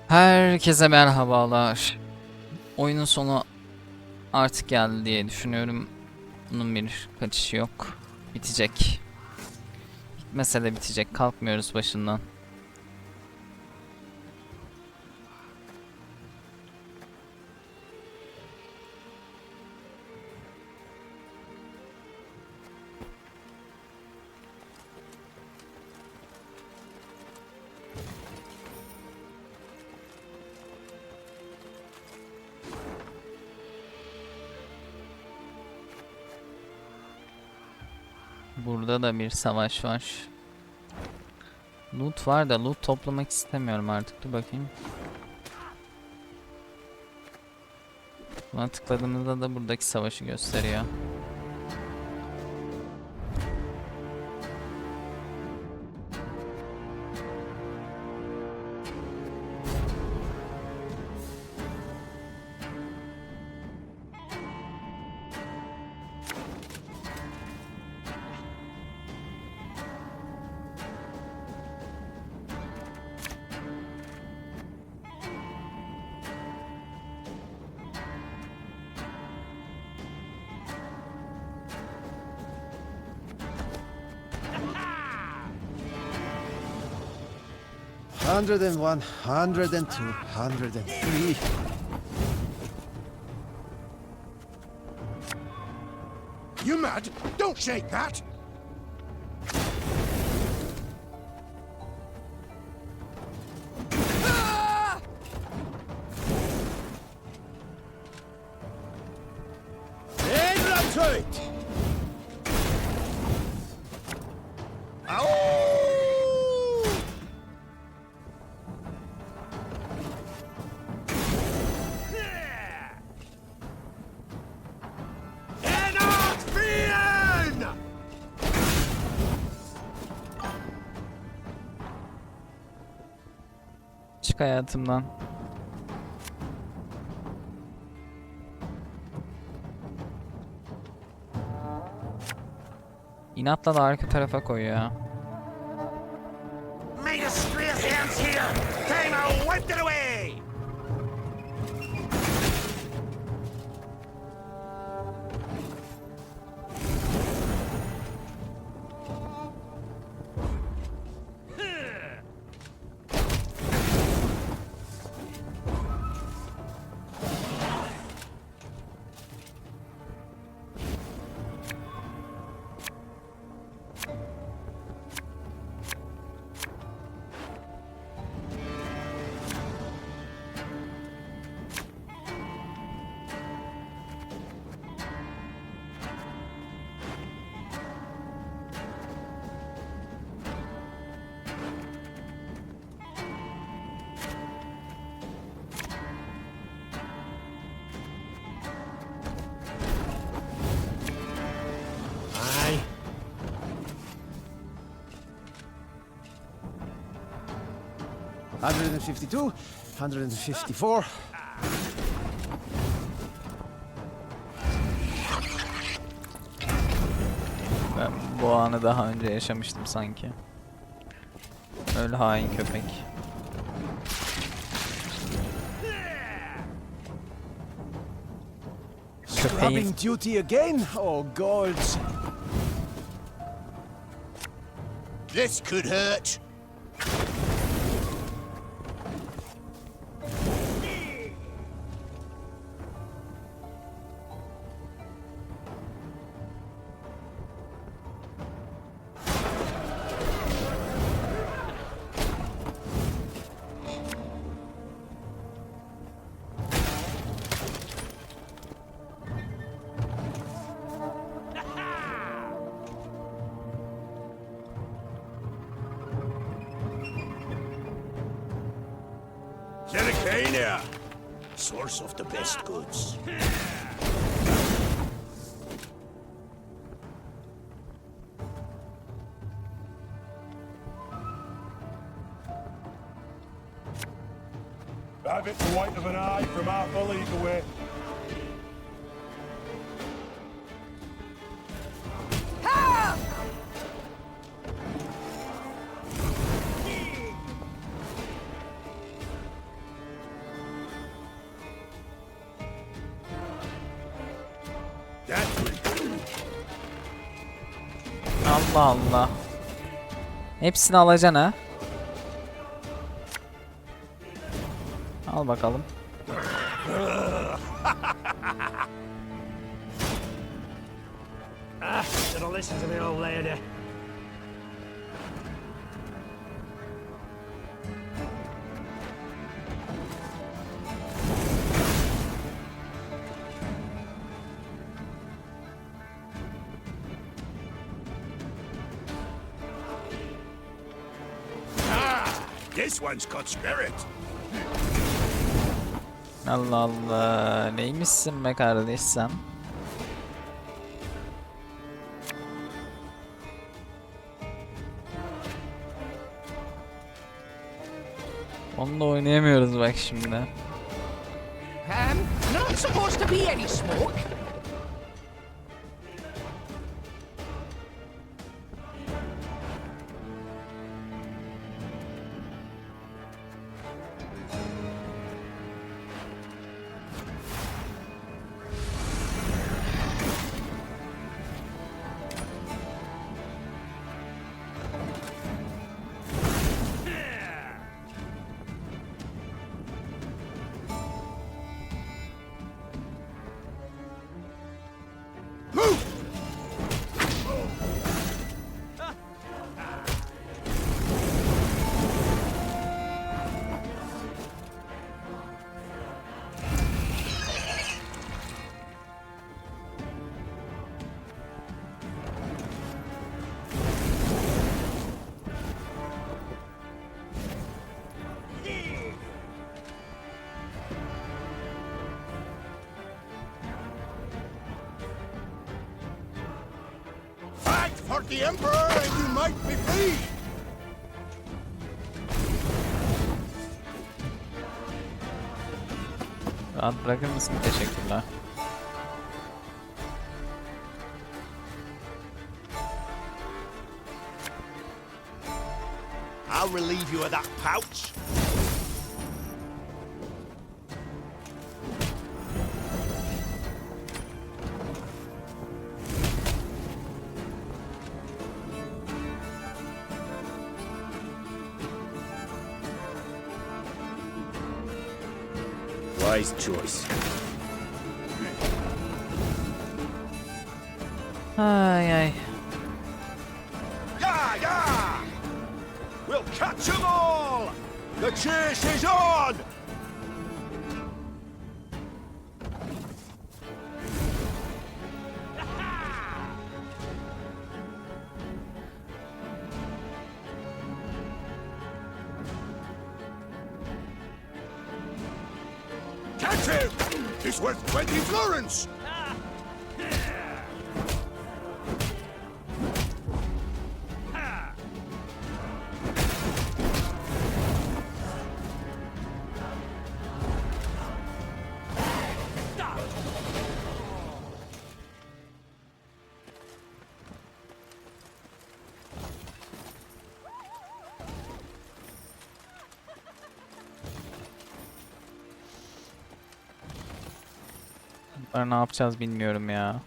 Herkese merhabalar. Oyunun sonu artık geldi diye düşünüyorum. Bunun bir kaçışı yok. Bitecek. Bitmese de bitecek. Kalkmıyoruz başından. Burada da bir savaş var. Loot var da loot toplamak istemiyorum artık. Dur bakayım. Buna tıkladığımızda da buradaki savaşı gösteriyor. Hundred and one, 102, 103. You mad? Don't shake that! It! Çık hayatımdan. İnatla da arka tarafa koyuyor ya. Made a straight hands here! Time I wiped it away! Aye. Hundred and 52, 154. Ben bu anı daha önce yaşamıştım sanki. Öyle hain köpek. Scrubbing duty again? Oh, gods. This could hurt. Dedicania, source of the best goods. Have it the white of an eye from half a league away. Allah Allah. Hepsini alacaksın ha. Al bakalım. Should listen to the old lady. This one's got spirit. Allah Allah. Neymişsin be kardeş sen? Onu da oynayamıyoruz bak şimdi. Not supposed to be any smoke. For the Emperor and you might be free! Rahat bırakır mısın? Teşekkürler. I'll relieve you of that pouch. Wise choice. Ay ay. Yeah, yeah! We'll catch them all! The chase is on! Catch him! He's worth 20 florins! Ne yapacağız bilmiyorum ya.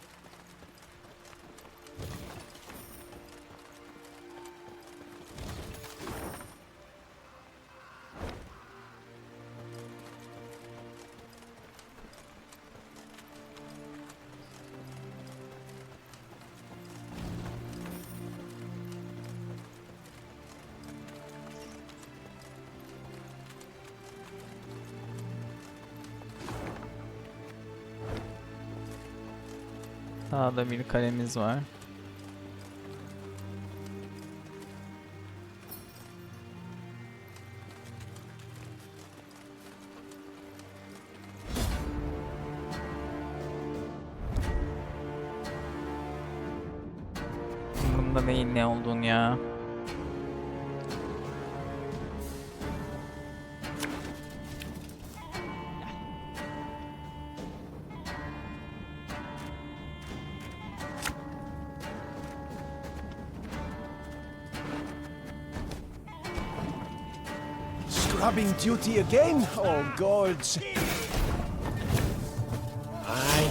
Sağda bir kalemiz var. Umurumda değil ne olduğunu ya. Scrubbing duty again? Oh, gods. Aye.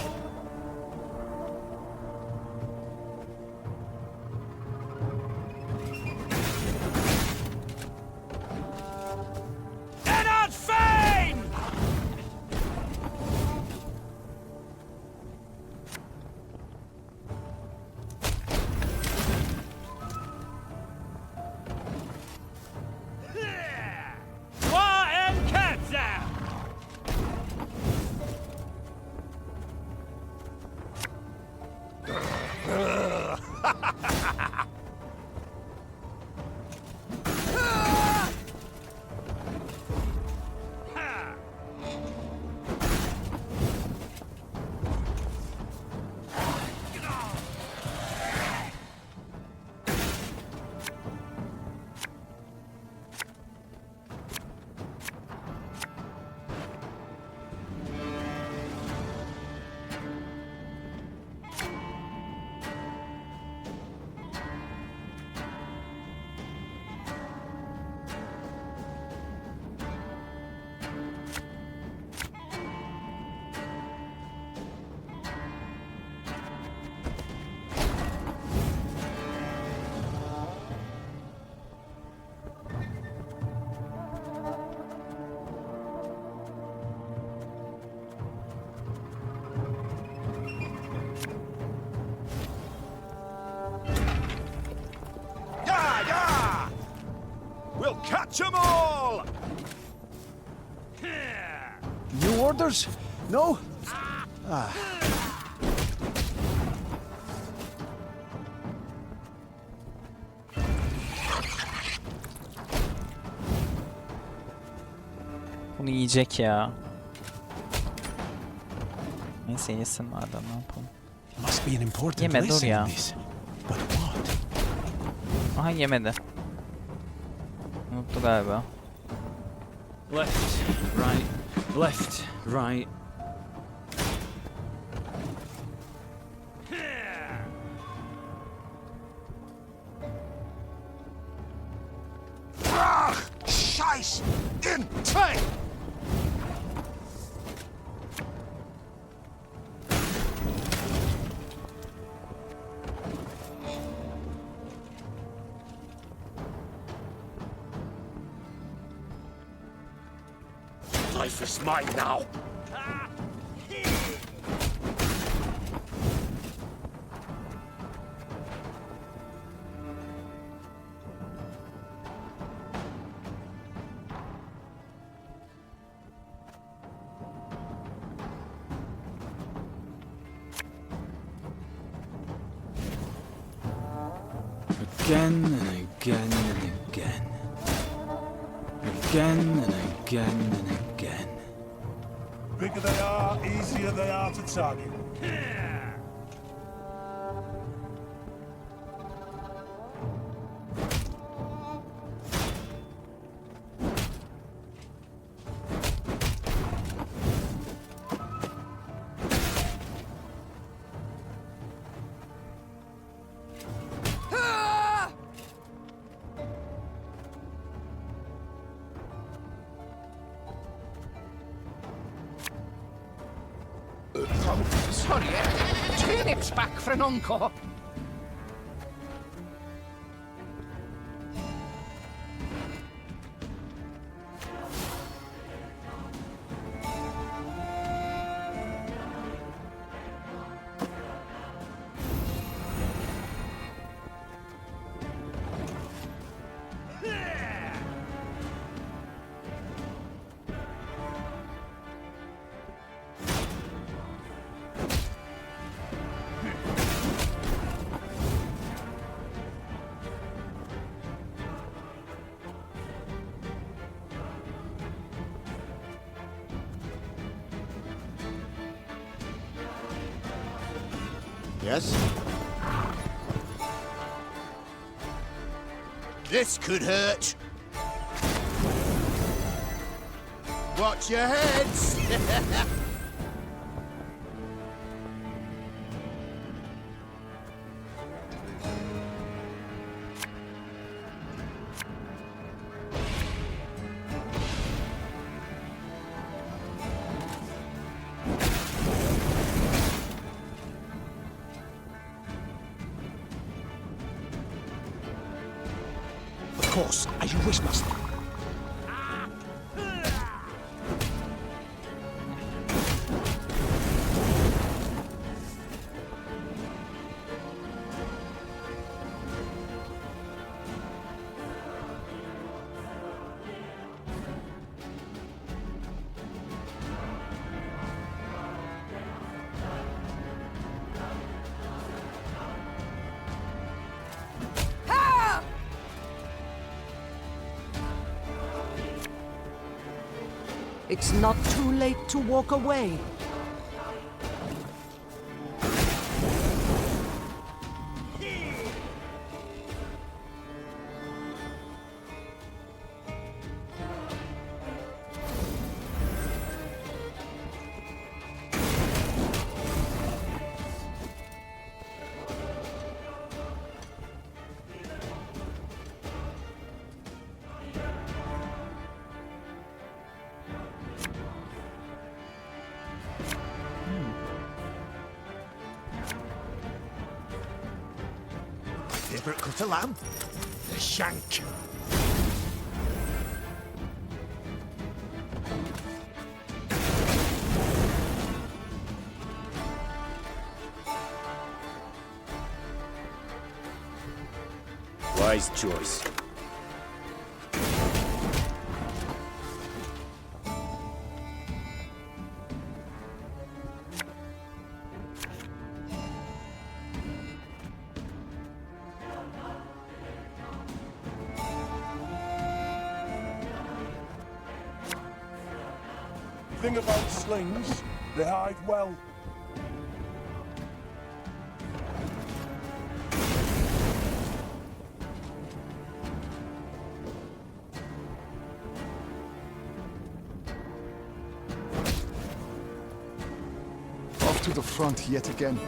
orders? No? Ah. Bunu yiyecek ya. Neyse yesin madem, ne yapalım. Must be an important Yeme, dur lesson ya. in this. But what? Aha, yemedi. Unuttu galiba. Left, right, left, right. Scheiß! In time! Life is mine now. Again and again and again. Again and again and again. Bigger they are, easier they are to target. Sorry, turnips back for an encore. Yes? This could hurt. Watch your heads! Of course, as you wish, master. It's not too late to walk away. Favourite cut of lamb? The shank. Wise choice. Thing about slings, they hide well. Off to the front yet again.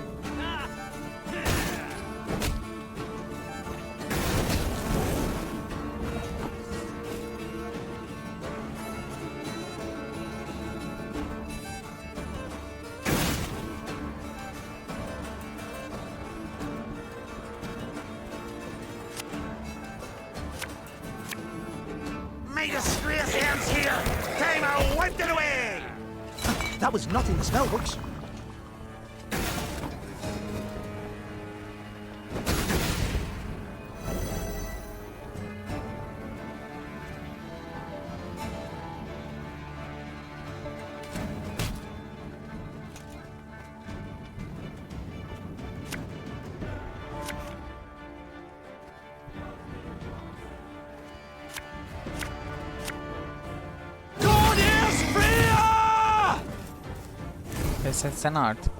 May disgrace ends here! Time I wiped it away! That was not in the spell books. Pes etsene artık.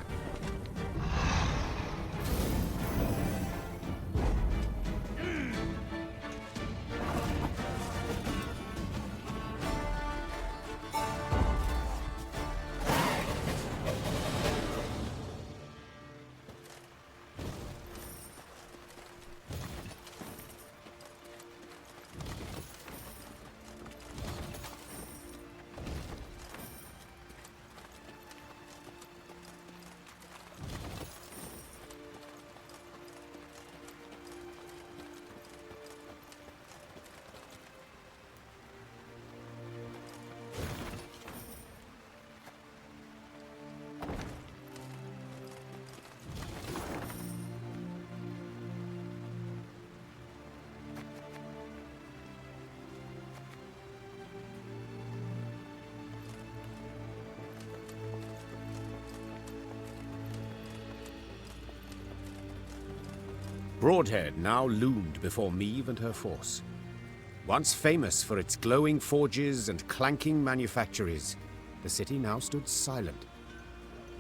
Broadhead now loomed before Meve and her force. Once famous for its glowing forges and clanking manufactories, the city now stood silent.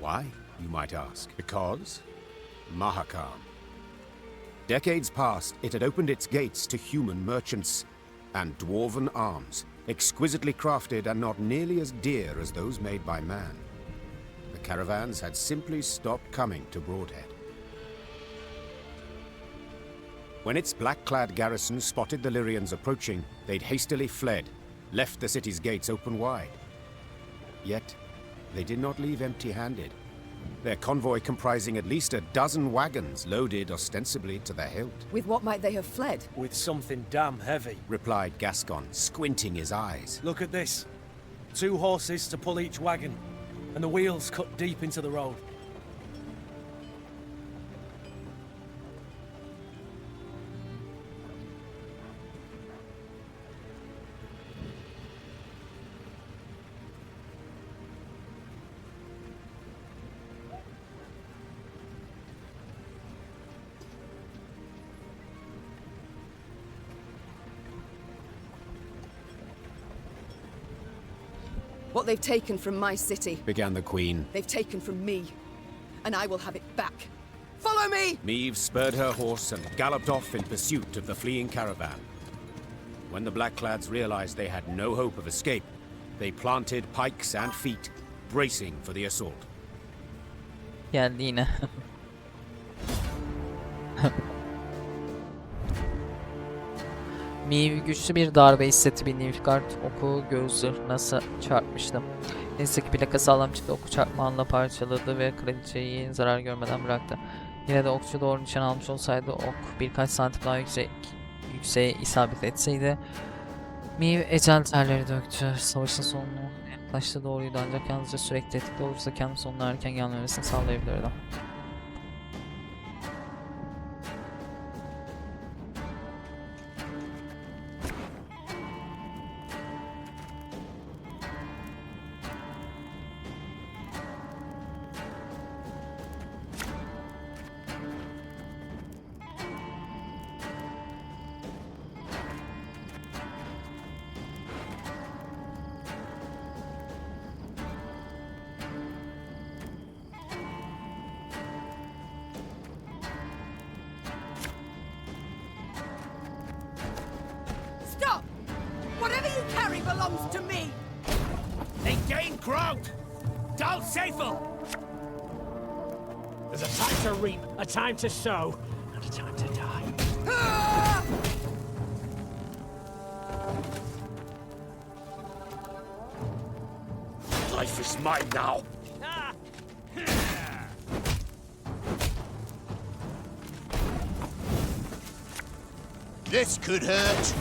Why, you might ask? Because? Mahakam. Decades past, it had opened its gates to human merchants and dwarven arms, exquisitely crafted and not nearly as dear as those made by man. The caravans had simply stopped coming to Broadhead. When its black-clad garrison spotted the Lyrians approaching, they'd hastily fled, left the city's gates open wide. Yet, they did not leave empty-handed. Their convoy comprising at least a dozen wagons loaded ostensibly to the hilt. With what might they have fled? With something damn heavy. Replied Gascon, squinting his eyes. Look at this. 2 horses to pull each wagon, and the wheels cut deep into the road. What they've taken from my city, Began the Queen. they've taken from me. And I will have it back. Follow me! Meve spurred her horse and galloped off in pursuit of the fleeing caravan. When the Blackclads realized they had no hope of escape, they planted pikes and feet, bracing for the assault. Geldi yine. Meve güçlü bir darbe hissetti, bir Nilfgaard oku göğüs zırhına çarpmıştı. Neyse ki plaka sağlam çıktı, oku çarpmanla parçaladı ve kraliçeyi zarar görmeden bıraktı. Yine de okçu doğru nişan almış olsaydı ok birkaç santim daha yükseğe isabet etseydi Meve ecel terleri döktü. Savaşın sonuna yaklaştı, doğruydu ancak yalnızca sürekli tetikte olursa kendi sonuna erken gelmemesini sağlayabilirdi. belongs to me. They gain ground! Dal Seifel! There's a time to reap, a time to sow, and a time to die. Life is mine now! This could hurt!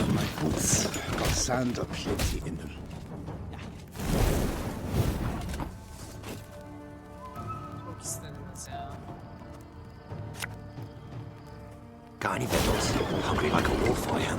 My boots got sand aplenty in them. Çok istediniz ya. Got any victuals? Hungry like a wolf, I am.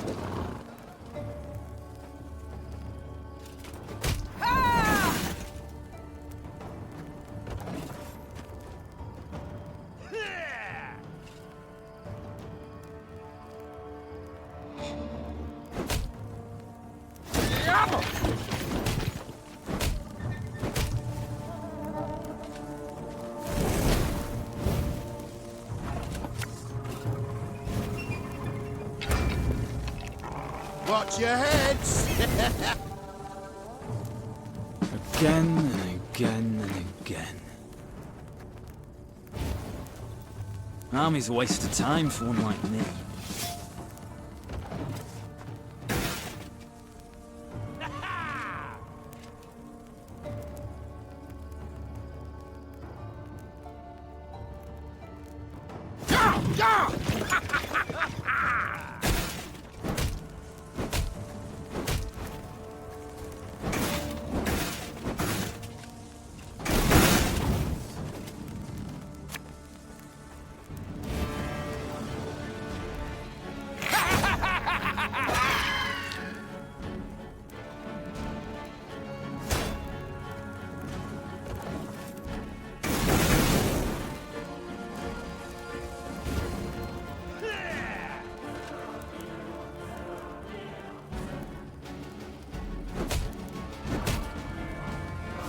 Watch your heads! Again and again and again. Army's a waste of time for one like me.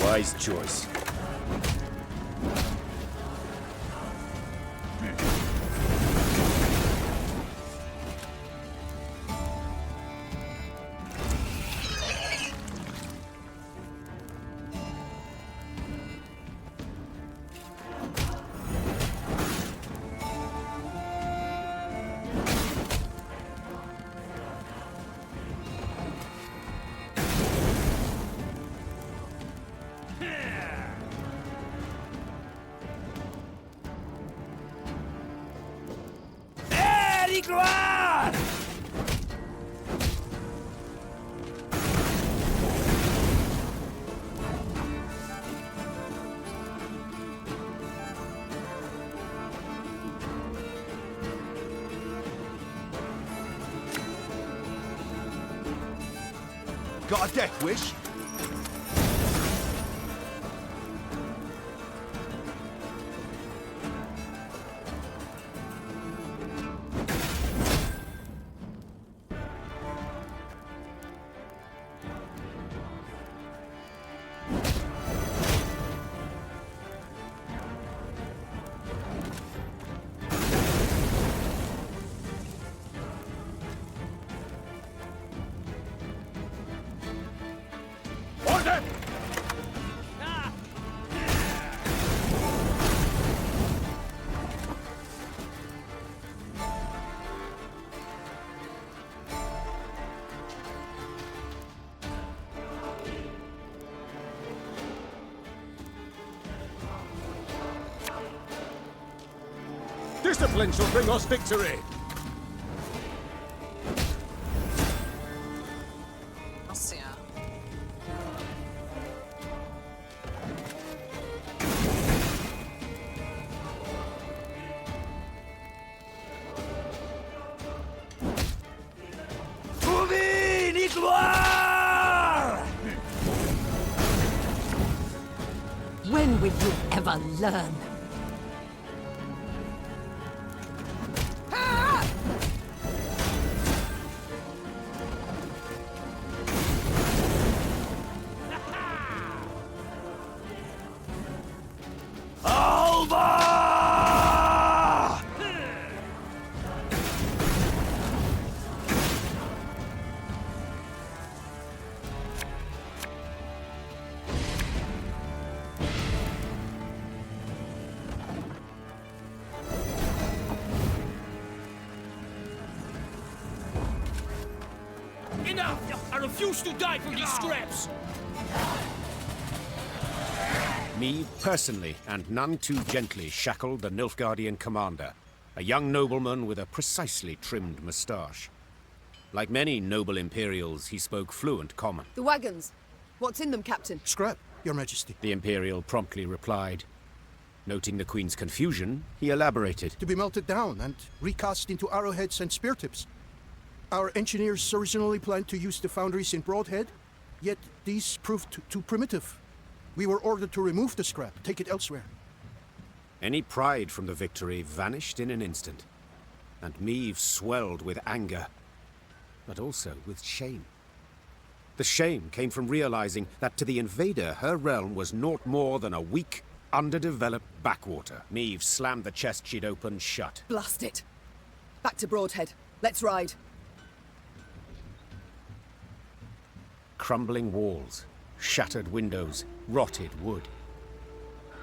Wise choice. Got a death wish? Discipline shall bring us victory! Nasıl ya? When will you ever learn? refuse to die for these scraps! Meve personally, and none too gently, shackled the Nilfgaardian commander, a young nobleman with a precisely trimmed moustache. Like many noble Imperials, he spoke fluent common. The wagons. What's in them, Captain? Scrap, Your Majesty. The Imperial promptly replied. Noting the Queen's confusion, he elaborated. To be melted down and recast into arrowheads and spear tips. Our engineers originally planned to use the foundries in Broadhead, yet these proved too primitive. We were ordered to remove the scrap, take it elsewhere. Any pride from the victory vanished in an instant, and Meve swelled with anger, but also with shame. The shame came from realizing that to the invader, her realm was naught more than a weak, underdeveloped backwater. Meve slammed the chest she'd opened shut. Blast it. Back to Broadhead. Let's ride. Crumbling walls, shattered windows, rotted wood.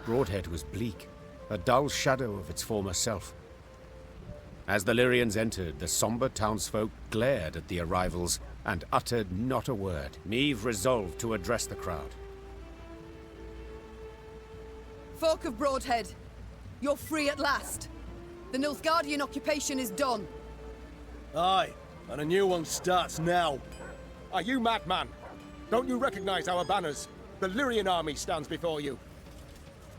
Broadhead was bleak, a dull shadow of its former self. As the Lyrians entered, the somber townsfolk glared at the arrivals and uttered not a word. Meve resolved to address the crowd. Folk of Broadhead, you're free at last. The Nilfgaardian occupation is done. Aye, and a new one starts now. Are you madman? Don't you recognize our banners? The Lyrian army stands before you.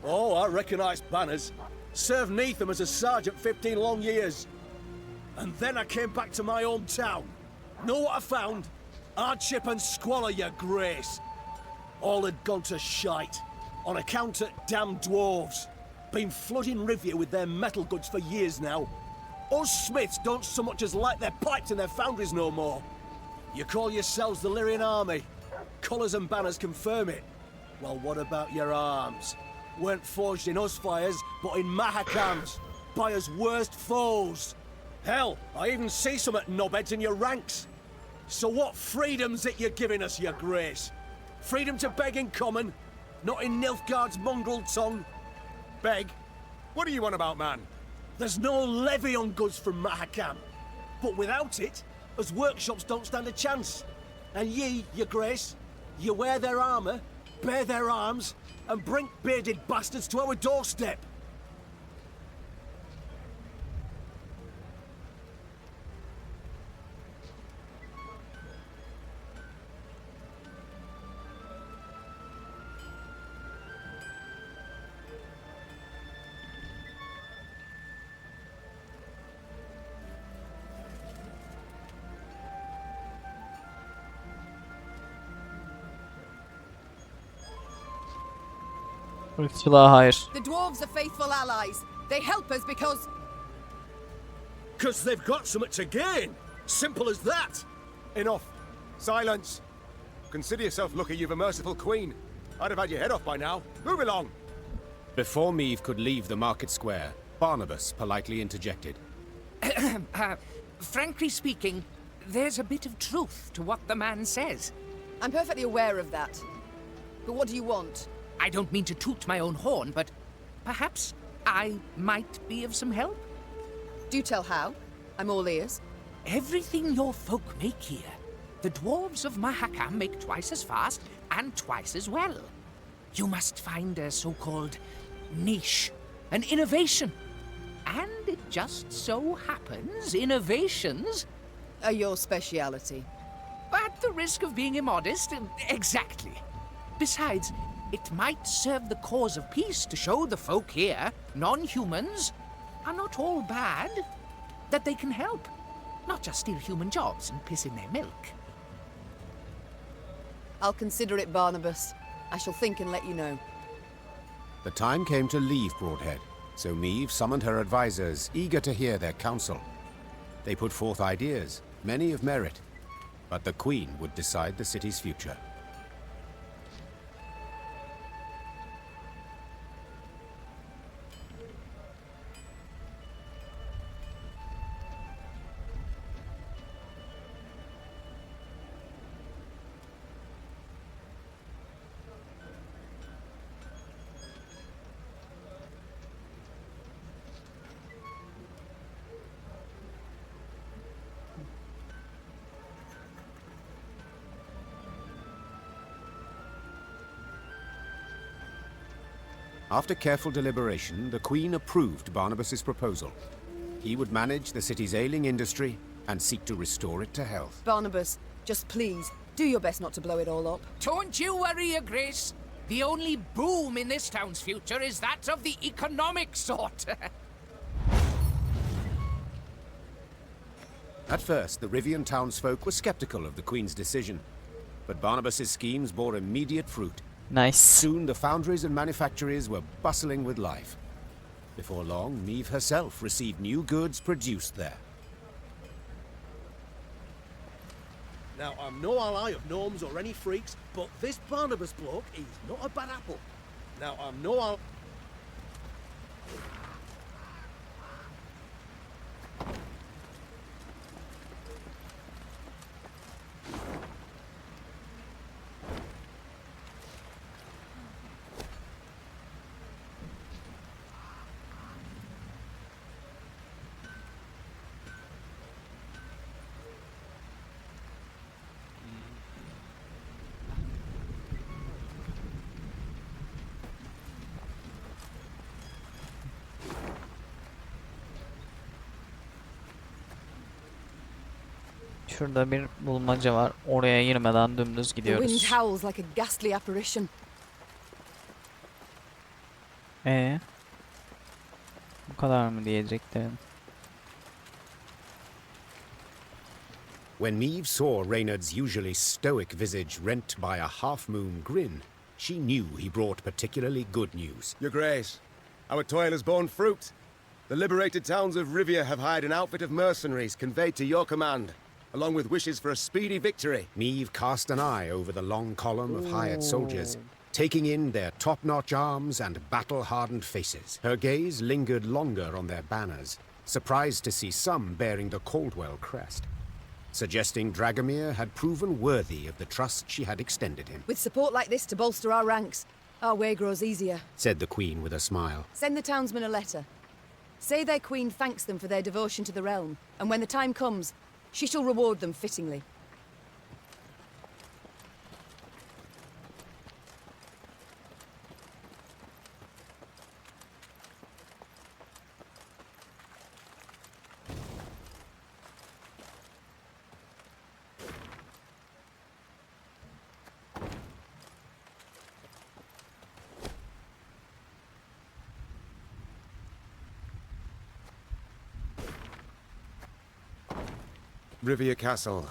Oh, I recognise banners. Served neath them as a sergeant 15 long years. And then I came back to my hometown. Know what I found? Hardship and squalor, your grace. All had gone to shite. On account of damn dwarves. Been flooding Rivia with their metal goods for years now. Us smiths don't so much as light their pipes in their foundries no more. You call yourselves the Lyrian army. Colours and banners confirm it. Well, what about your arms? Weren't forged in us fires, but in Mahakams, by us worst foes. Hell, I even see some at knobheads in your ranks. So what freedom's it you're giving us, your grace? Freedom to beg in common, not in Nilfgaard's mongrel tongue. Beg? What are you on about, man? There's no levy on goods from Mahakam. But without it, us workshops don't stand a chance. And ye, your grace, you wear their armour, bear their arms, and bring bearded bastards to our doorstep. Irkçılığa hayır. The dwarves are faithful allies. They help us because... Because they've got something to gain. Simple as that. Enough. Silence. Consider yourself lucky you've a merciful queen. I'd have had your head off by now. Move along. Before Meve could leave the market square, Barnabas politely interjected. Frankly speaking, there's a bit of truth to what the man says. I'm perfectly aware of that. But what do you want? I don't mean to toot my own horn, but perhaps I might be of some help. Do tell how. I'm all ears. Everything your folk make here, the dwarves of Mahakam make twice as fast and twice as well. You must find a so-called niche, an innovation. And it just so happens innovations Are your speciality. at the risk of being immodest, exactly. Besides, it might serve the cause of peace to show the folk here, non-humans, are not all bad, that they can help, not just steal human jobs and piss in their milk. I'll consider it, Barnabas. I shall think and let you know. The time came to leave Broadhead, so Meve summoned her advisors, eager to hear their counsel. They put forth ideas, many of merit, but the Queen would decide the city's future. After careful deliberation, the Queen approved Barnabas's proposal. He would manage the city's ailing industry and seek to restore it to health. Barnabas, just please, do your best not to blow it all up. Don't you worry, Your Grace. The only boom in this town's future is that of the economic sort. At first, the Rivya'nın townsfolk were skeptical of the Queen's decision, but Barnabas's schemes bore immediate fruit. Nice. Soon the foundries and manufactories were bustling with life. Before long, Meve herself received new goods produced there. Now, I'm no ally of gnomes or any freaks, but this Barnabas bloke, he's not a bad apple. Now, I'm no ally... Şurada bir bulmaca var. Oraya girmeden dümdüz The wind gidiyoruz. howls like a ghastly apparition. Bu kadar mı diyecektim? When Meve saw Reynard's usually stoic visage rent by a half-moon grin, she knew he brought particularly good news. Your Grace, our toil has borne fruit. The liberated towns of Rivya have hired an outfit of mercenaries conveyed to your command, along with wishes for a speedy victory. Meve cast an eye over the long column of hired soldiers, taking in their top-notch arms and battle-hardened faces. Her gaze lingered longer on their banners, surprised to see some bearing the Caldwell crest, suggesting Dragomir had proven worthy of the trust she had extended him. With support like this to bolster our ranks, our way grows easier, said the Queen with a smile. Send the townsmen a letter. Say their queen thanks them for their devotion to the realm, and when the time comes, she shall reward them fittingly. Rivia Castle.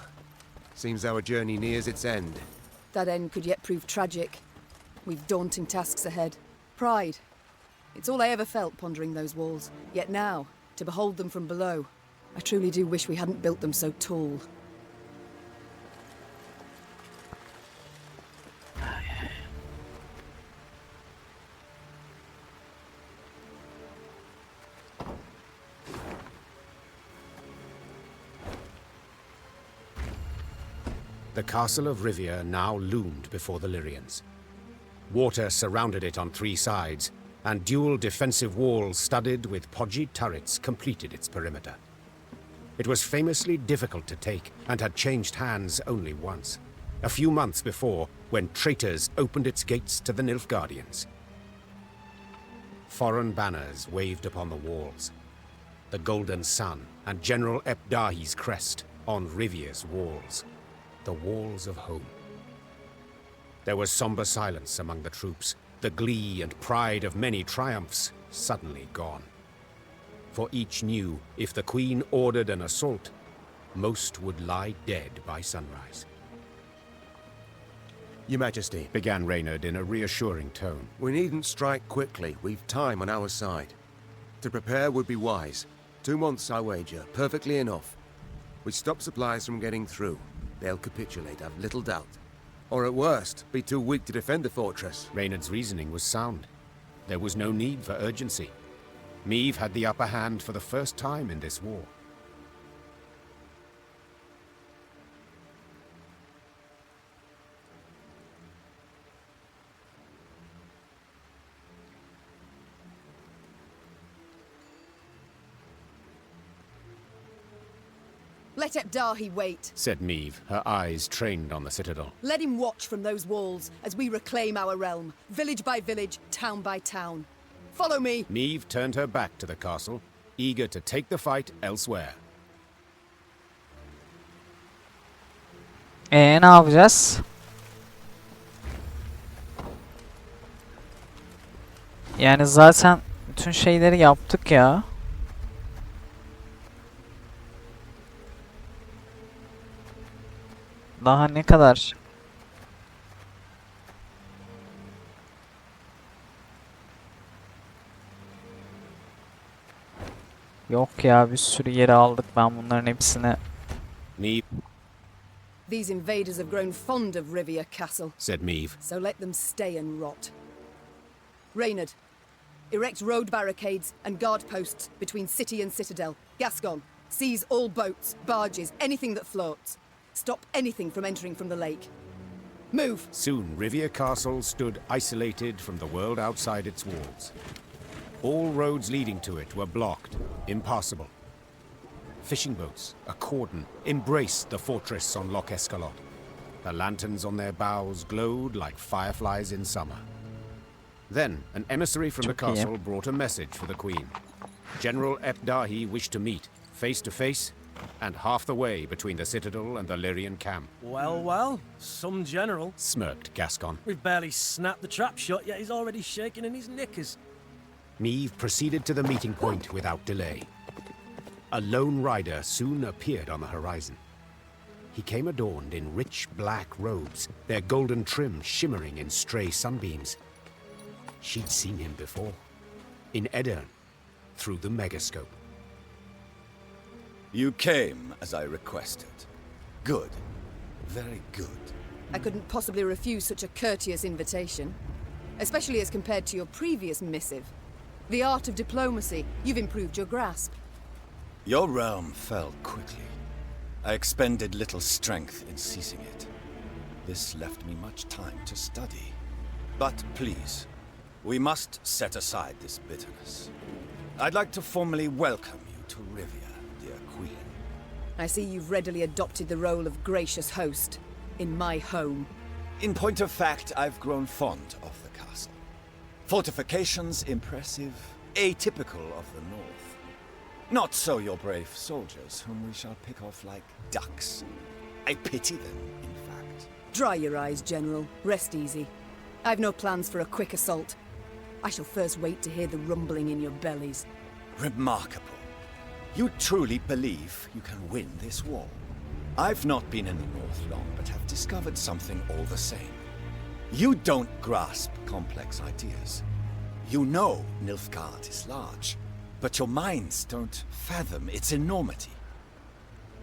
Seems our journey nears its end. That end could yet prove tragic. We've daunting tasks ahead. Pride. It's all I ever felt pondering those walls. Yet now, to behold them from below, I truly do wish we hadn't built them so tall. The castle of Rivia now loomed before the Lyrians. Water surrounded it on three sides, and dual defensive walls studded with podgy turrets completed its perimeter. It was famously difficult to take, and had changed hands only once, a few months before, when traitors opened its gates to the Nilfgaardians. Foreign banners waved upon the walls. The Golden Sun and General Epdahi's crest on Rivia's walls. The walls of home. There was somber silence among the troops, the glee and pride of many triumphs suddenly gone. For each knew, if the Queen ordered an assault, most would lie dead by sunrise. Your Majesty, began Reynard in a reassuring tone. We needn't strike quickly. We've time on our side. To prepare would be wise. 2 months, I wager, perfectly enough. We'd stop supplies from getting through. They'll capitulate, I've little doubt. Or at worst, be too weak to defend the fortress. Reynard's reasoning was sound. There was no need for urgency. Meve had the upper hand for the first time in this war. Let Ebdahi wait. said Meve, her eyes trained on the citadel. Let him watch from those walls as we reclaim our realm, village by village, town by town. Follow me. Meve turned her back to the castle, eager to take the fight elsewhere. Ne yapacağız? Yani zaten bütün şeyleri yaptık ya. Daha ne kadar? Yok ya, bir sürü yeri aldık, ben bunların hepsini. Meve, These invaders have grown fond of Rivia Castle, said Meve. so let them stay and rot. Reynard, erect road barricades and guard posts between city and citadel. Gascon, seize all boats, barges, anything that floats. Stop anything from entering from the lake. Move! Soon Rivia Castle stood isolated from the world outside its walls. All roads leading to it were blocked, impassable. Fishing boats, a cordon, embraced the fortress on Loch Escalot. The lanterns on their bows glowed like fireflies in summer. Then, an emissary from the castle brought a message for the Queen. General Ebdahi wished to meet, face to face, and half the way between the citadel and the Lyrian camp. Well, well, some general. Smirked Gascon. We've barely snapped the trap shut, yet he's already shaking in his knickers. Meve proceeded to the meeting point without delay. A lone rider soon appeared on the horizon. He came adorned in rich black robes, their golden trim shimmering in stray sunbeams. She'd seen him before, in Edirne, through the megascope. You came as I requested. Good. Very good. I couldn't possibly refuse such a courteous invitation, especially as compared to your previous missive. The art of diplomacy, you've improved your grasp. Your realm fell quickly. I expended little strength in seizing it. This left me much time to study. But please, we must set aside this bitterness. I'd like to formally welcome you to Rivia, dear Queen. I see you've readily adopted the role of gracious host in my home. In point of fact, I've grown fond of the castle. Fortifications impressive, atypical of the north. Not so your brave soldiers, whom we shall pick off like ducks. I pity them, in fact. Dry your eyes, General. Rest easy. I've no plans for a quick assault. I shall first wait to hear the rumbling in your bellies. Remarkable. You truly believe you can win this war? I've not been in the north long, but have discovered something all the same. You don't grasp complex ideas. You know Nilfgaard is large, but your minds don't fathom its enormity.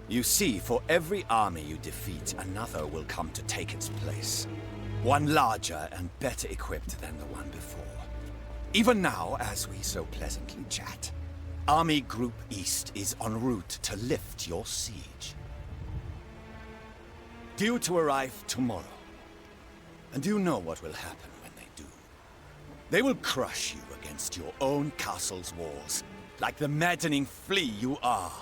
You see, for every army you defeat, another will come to take its place. One larger and better equipped than the one before. Even now, as we so pleasantly chat, Army Group East is en route to lift your siege. Due to arrive tomorrow. And you know what will happen when they do. They will crush you against your own castle's walls, like the maddening flea you are.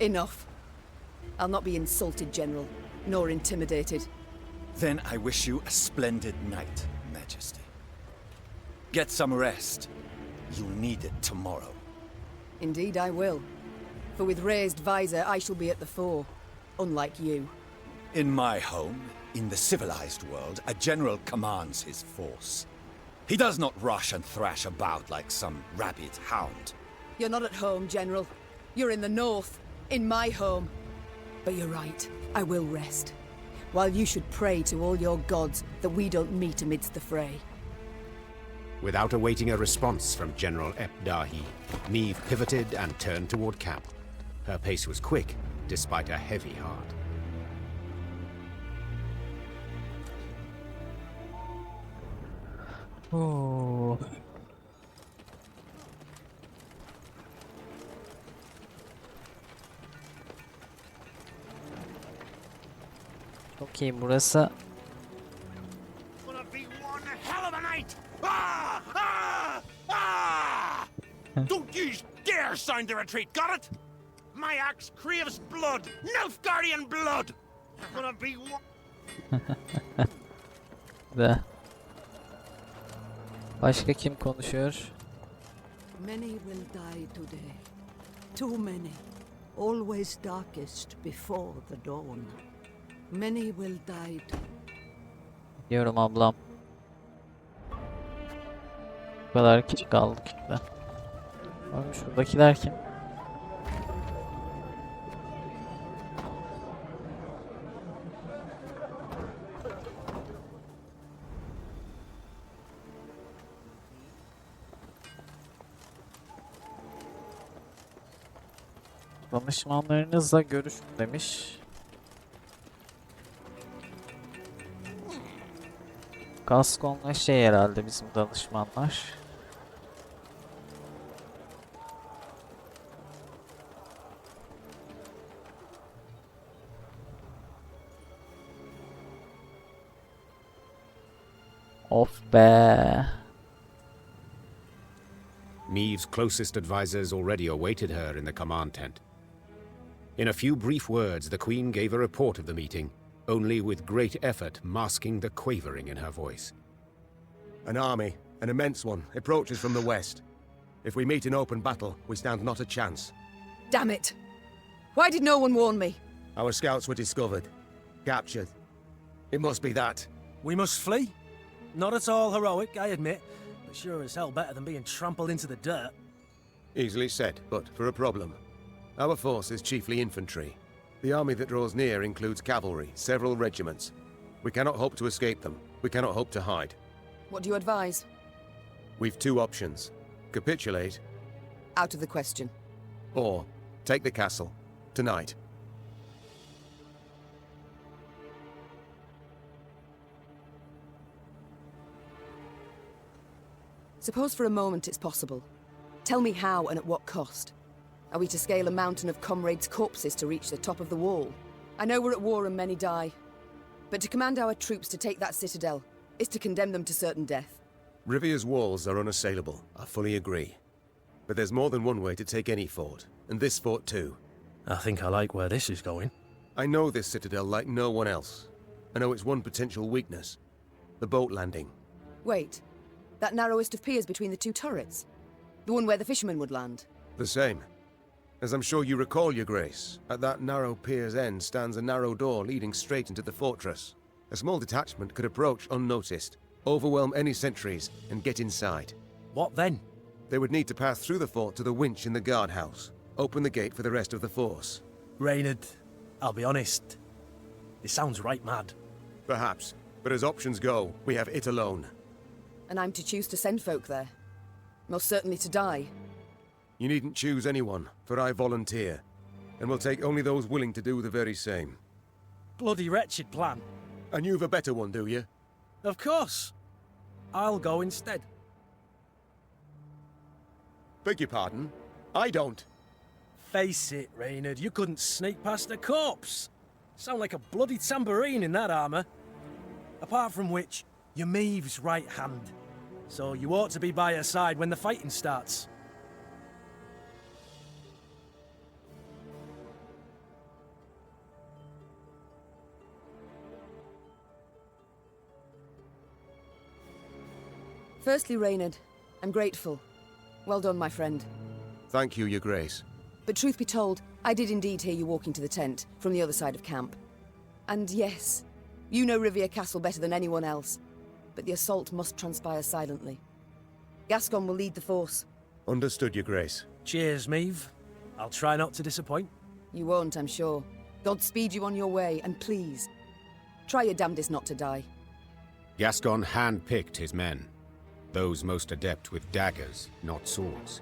Enough. I'll not be insulted, General, nor intimidated. Then I wish you a splendid night, Majesty. Get some rest. You'll need it tomorrow. Indeed I will. For with raised visor I shall be at the fore, unlike you. In my home, in the civilized world, a general commands his force. He does not rush and thrash about like some rabid hound. You're not at home, General. You're in the north, in my home. But you're right, I will rest. While you should pray to all your gods that we don't meet amidst the fray. Without awaiting a response from General Ebdahi, Meve pivoted and turned toward camp. Her pace was quick, despite a heavy heart. Oo. Çok iyi burası. Gonna be one hell of a night! Ah! Ah! Ah! Don't you dare sound the retreat, got it? My axe craves blood, Nilfgaardian blood! Gonna be one... Ve başka kim konuşuyor? Many will die today. Too many. Always darkest before the dawn. Many will die. Diyorum ablam. Bu kadar kişi kaldık işte. Abi şuradakiler kim? Danışmanlarınızla görüşün demiş. Gascon'la şey herhalde bizim danışmanlar. Of be. Meve's closest advisors already awaited her in the command tent. In a few brief words, the Queen gave a report of the meeting, only with great effort masking the quavering in her voice. An army, an immense one, approaches from the west. If we meet in open battle, we stand not a chance. Damn it! Why did no one warn me? Our scouts were discovered, captured. It must be that. We must flee? Not at all heroic, I admit, but sure as hell better than being trampled into the dirt. Easily said, but for a problem. Our force is chiefly infantry. The army that draws near includes cavalry, several regiments. We cannot hope to escape them. We cannot hope to hide. What do you advise? We've two options. Capitulate, Out of the question. or take the castle. Tonight. Suppose for a moment it's possible. Tell me how and at what cost. Are we to scale a mountain of comrades' corpses to reach the top of the wall? I know we're at war and many die, but to command our troops to take that citadel is to condemn them to certain death. Rivya'n's walls are unassailable, I fully agree. But there's more than one way to take any fort, and this fort too. I think I like where this is going. I know this citadel like no one else. I know its one potential weakness. The boat landing. Wait, that narrowest of piers between the two turrets? The one where the fishermen would land? The same. As I'm sure you recall, Your Grace, at that narrow pier's end stands a narrow door leading straight into the fortress. A small detachment could approach unnoticed, overwhelm any sentries, and get inside. What then? They would need to pass through the fort to the winch in the guardhouse, open the gate for the rest of the force. Reynard, I'll be honest. It sounds right mad. Perhaps, but as options go, we have it alone. And I'm to choose to send folk there? Most certainly to die. You needn't choose anyone, for I volunteer, and will take only those willing to do the very same. Bloody wretched plan. And you've a better one, do you? Of course. I'll go instead. Beg your pardon? I don't. Face it, Reynard, you couldn't sneak past a corpse. Sound like a bloody tambourine in that armour. Apart from which, you're Meve's right hand. So you ought to be by her side when the fighting starts. Firstly, Reynard, I'm grateful. Well done, my friend. Thank you, Your Grace. But truth be told, I did indeed hear you walking to the tent from the other side of camp. And yes, you know Rivia Castle better than anyone else, but the assault must transpire silently. Gascon will lead the force. Understood, Your Grace. Cheers, Meve. I'll try not to disappoint. You won't, I'm sure. God speed you on your way, and please, try your damnedest not to die. Gascon hand-picked his men, those most adept with daggers, not swords.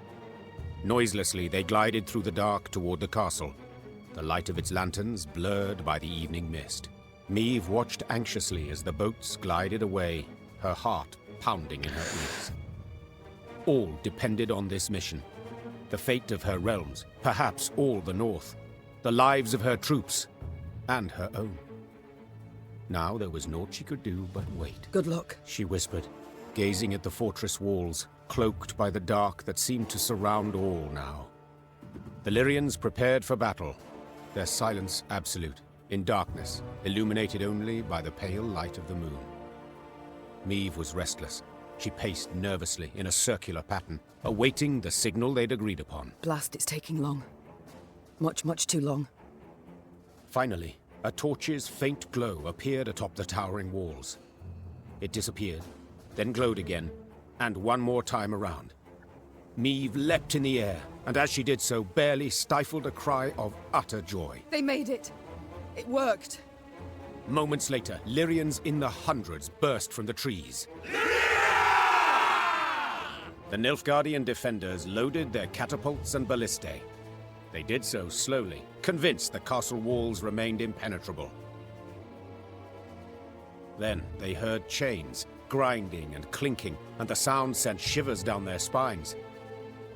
Noiselessly, they glided through the dark toward the castle, the light of its lanterns blurred by the evening mist. Meve watched anxiously as the boats glided away, her heart pounding in her ears. All depended on this mission. The fate of her realms, perhaps all the North, the lives of her troops, and her own. Now there was naught she could do but wait. Good luck, she whispered, gazing at the fortress walls, cloaked by the dark that seemed to surround all now. The Lyrians prepared for battle, their silence absolute, in darkness, illuminated only by the pale light of the moon. Meve was restless. She paced nervously in a circular pattern, awaiting the signal they'd agreed upon. Blast, it's taking long. Much too long. Finally, a torch's faint glow appeared atop the towering walls. It disappeared, then glowed again, and one more time around. Meve leapt in the air, and as she did so, barely stifled a cry of utter joy. They made it! It worked! Moments later, Lyrians in the hundreds burst from the trees. The Nilfgaardian defenders loaded their catapults and ballistae. They did so slowly, convinced the castle walls remained impenetrable. Then they heard chains, grinding and clinking, and the sound sent shivers down their spines.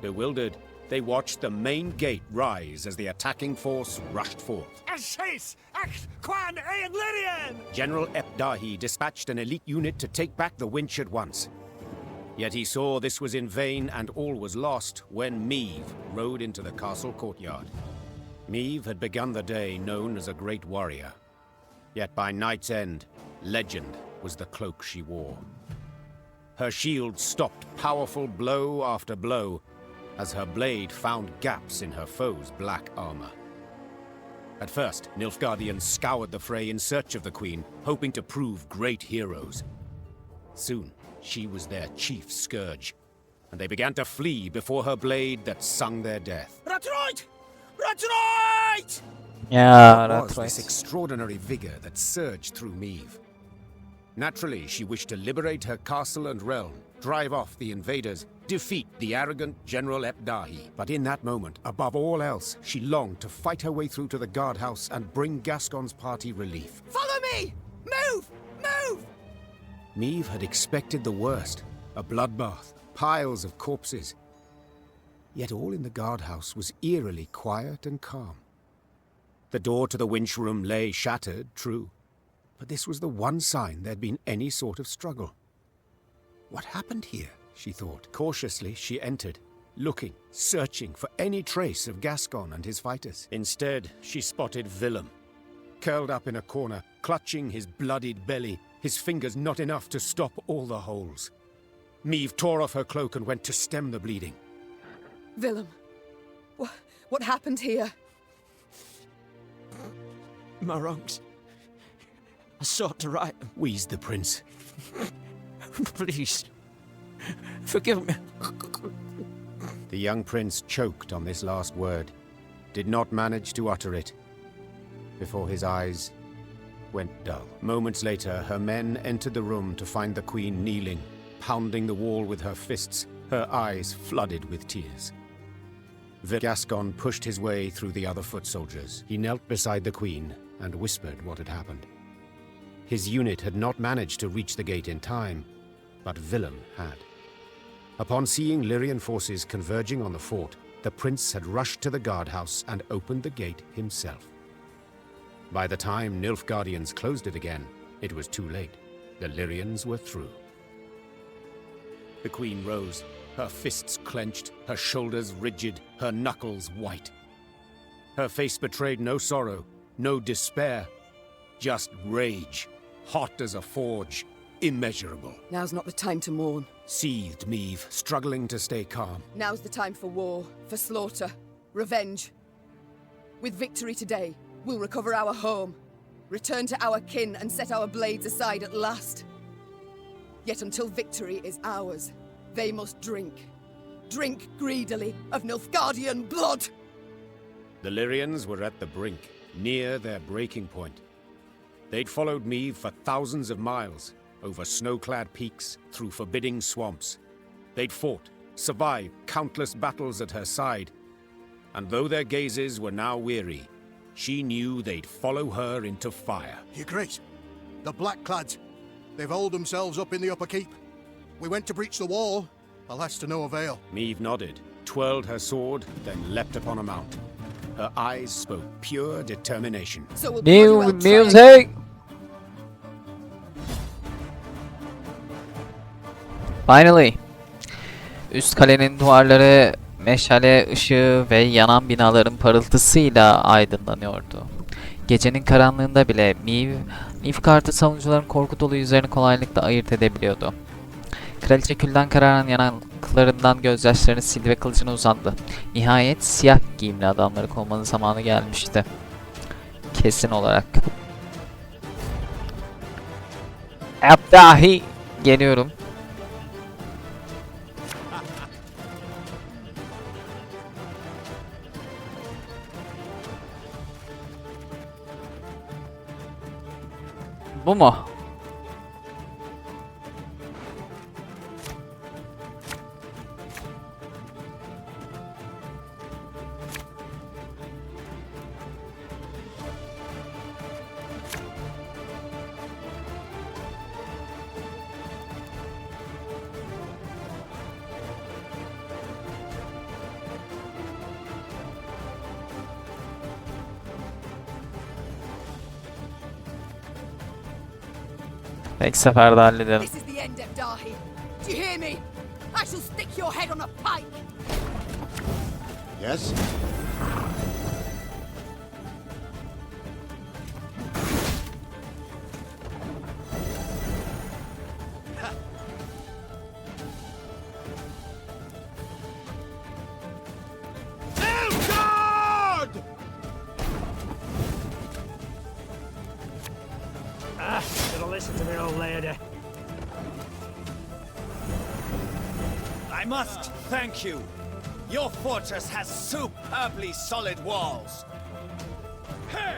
Bewildered, they watched the main gate rise as the attacking force rushed forth. General Epdahi dispatched an elite unit to take back the Winch at once. Yet he saw this was in vain and all was lost when Meve rode into the castle courtyard. Meve had begun the day known as a great warrior. Yet by night's end, legend was the cloak she wore. Her shield stopped powerful blow after blow, as her blade found gaps in her foe's black armor. At first, Nilfgaardians scoured the fray in search of the queen, hoping to prove great heroes. Soon, she was their chief scourge, and they began to flee before her blade that sung their death. Retreat! Retreat! Yeah, What was that's right. this extraordinary vigor that surged through Meve? Naturally, she wished to liberate her castle and realm, drive off the invaders, defeat the arrogant General Epdahi. But in that moment, above all else, she longed to fight her way through to the guardhouse and bring Gascon's party relief. Follow me! Move! Move! Meve had expected the worst, a bloodbath, piles of corpses. Yet all in the guardhouse was eerily quiet and calm. The door to the winch room lay shattered, true, but this was the one sign there'd been any sort of struggle. What happened here, she thought. Cautiously, she entered, looking, searching for any trace of Gascon and his fighters. Instead, she spotted Willem, curled up in a corner, clutching his bloodied belly, his fingers not enough to stop all the holes. Meve tore off her cloak and went to stem the bleeding. Willem, what happened here? My wrongs. I sought to right them. Wheezed the prince. Please, forgive me. The young prince choked on this last word, did not manage to utter it, before his eyes went dull. Moments later, her men entered the room to find the queen kneeling, pounding the wall with her fists, her eyes flooded with tears. Gascon pushed his way through the other foot soldiers. He knelt beside the queen and whispered what had happened. His unit had not managed to reach the gate in time, but Willem had. Upon seeing Lyrian forces converging on the fort, the prince had rushed to the guardhouse and opened the gate himself. By the time Nilfgaardians closed it again, it was too late. The Lyrians were through. The queen rose, her fists clenched, her shoulders rigid, her knuckles white. Her face betrayed no sorrow, no despair, just rage, hot as a forge, immeasurable. Now's not the time to mourn. Seethed Meve, struggling to stay calm. Now's the time for war, for slaughter, revenge. With victory today, we'll recover our home, return to our kin and set our blades aside at last. Yet until victory is ours, they must drink. Drink greedily of Nilfgaardian blood! The Lyrians were at the brink, near their breaking point. They'd followed Meve for thousands of miles, over snow-clad peaks, through forbidding swamps. They'd fought, survived countless battles at her side. And though their gazes were now weary, she knew they'd follow her into fire. Your Grace, the Blackclads, they've holed themselves up in the upper keep. We went to breach the wall, alas to no avail. Meve nodded, twirled her sword, then leapt upon a mount. Her eyes spoke pure determination. So we'll bloody well try again. Music! Finally! Üst kalenin duvarları meşale ışığı ve yanan binaların parıltısıyla aydınlanıyordu. Gecenin karanlığında bile Nilfgaard'ı savunucuların korku dolu yüzlerini kolaylıkla ayırt edebiliyordu. Kraliçe külden kararan yanaklarından gözyaşlarını sildi ve kılıcını uzandı. Nihayet siyah giyimli adamları kovmanın zamanı gelmişti. Kesin olarak. Abdahi! Geliyorum. Bu mu? Tek seferde halledelim. This is the end, Abdahi. Do you hear me? I shall stick your head on a pike. Yes? Listen to me, old lady. I must thank you. Your fortress has superbly solid walls. Hey!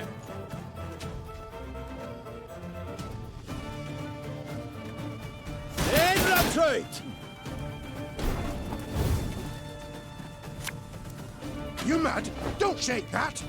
Infiltrate! You mad? Don't shake that!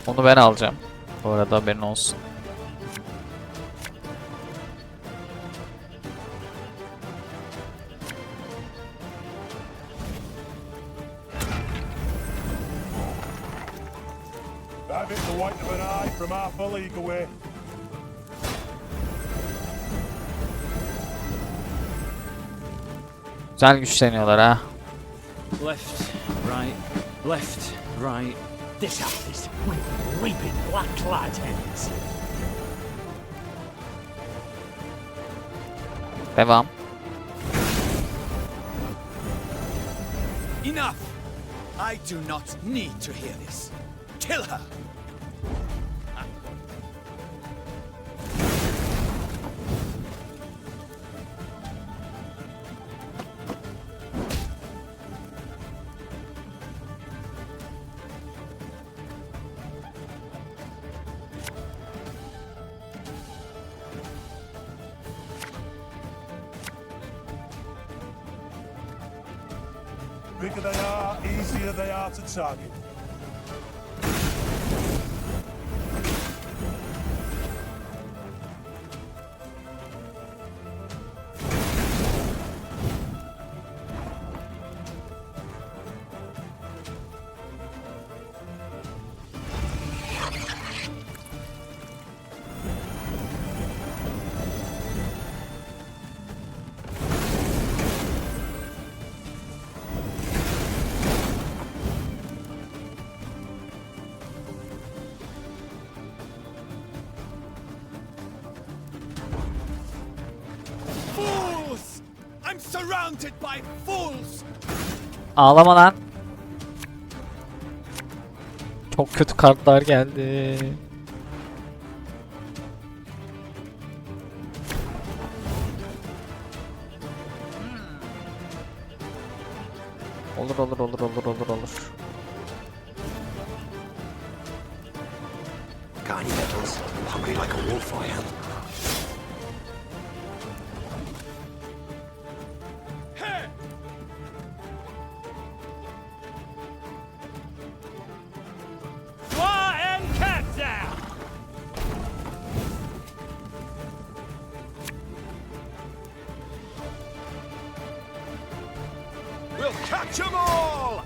Onu ben alacağım. Bu arada haberin olsun. That bit's the white of an eye from half a league away. Güzel güçleniyorlar ha. Left, right, left, right. This house is weeping black clad hens. Devam. Enough! I do not need to hear this. Kill her! Bigger they are, easier they are to target. I'm surrounded by fools. Ağlama lan. Çok kötü kartlar geldi. Olur olur olur olur olur olur. Got any metals? Hungry like a wolf I am. We'll catch 'em all!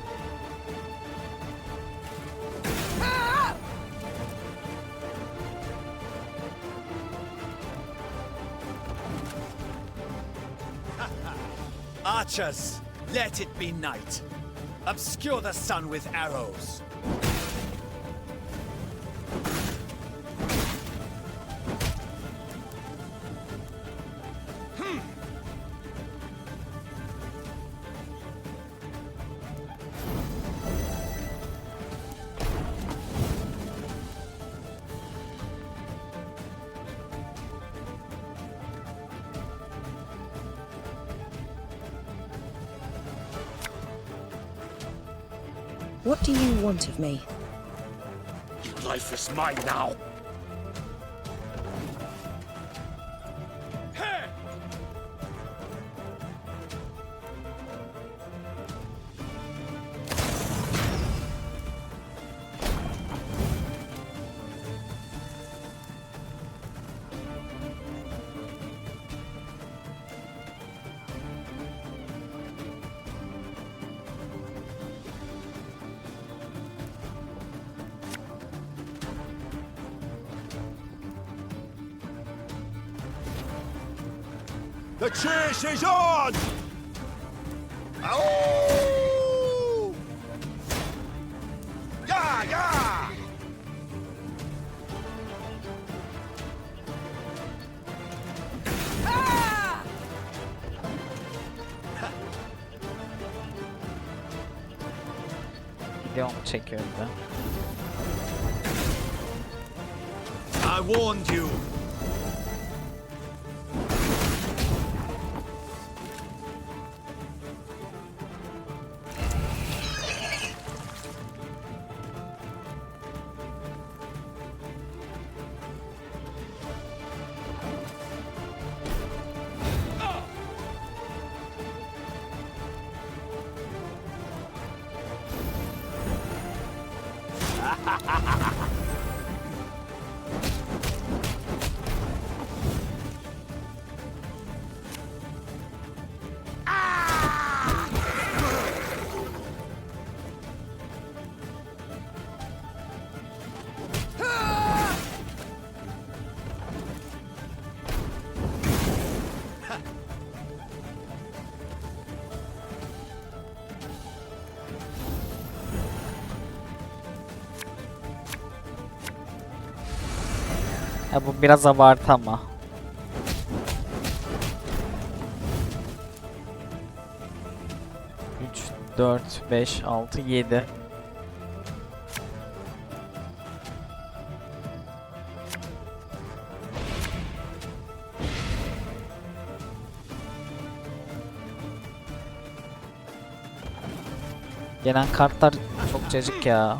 Archers, let it be night. Obscure the sun with arrows. What do you want of me? Your life is mine now. The chase is on! Ow! Yeah, yeah! Video mu çekiyorum ben? I warned you. Ya bu biraz abartı ama. Üç, 4, 5, 6, 7. Gelen kartlar çok cacık ya.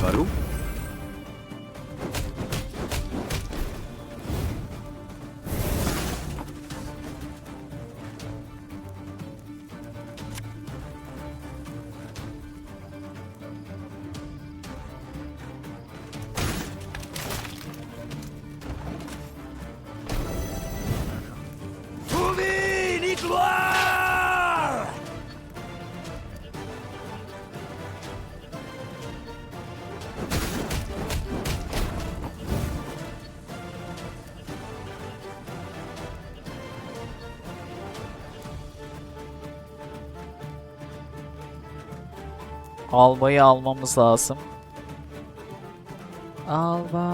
Baru? Albayı almamız lazım. Alba.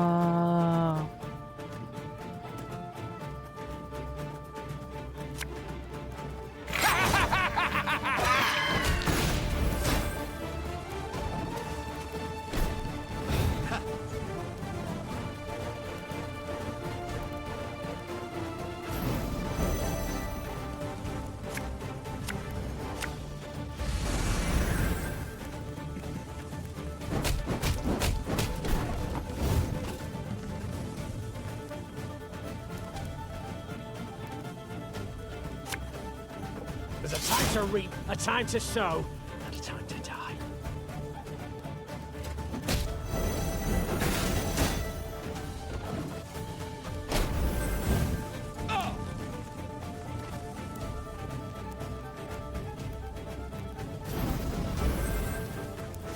There's a time to reap, a time to sow, and a time to die.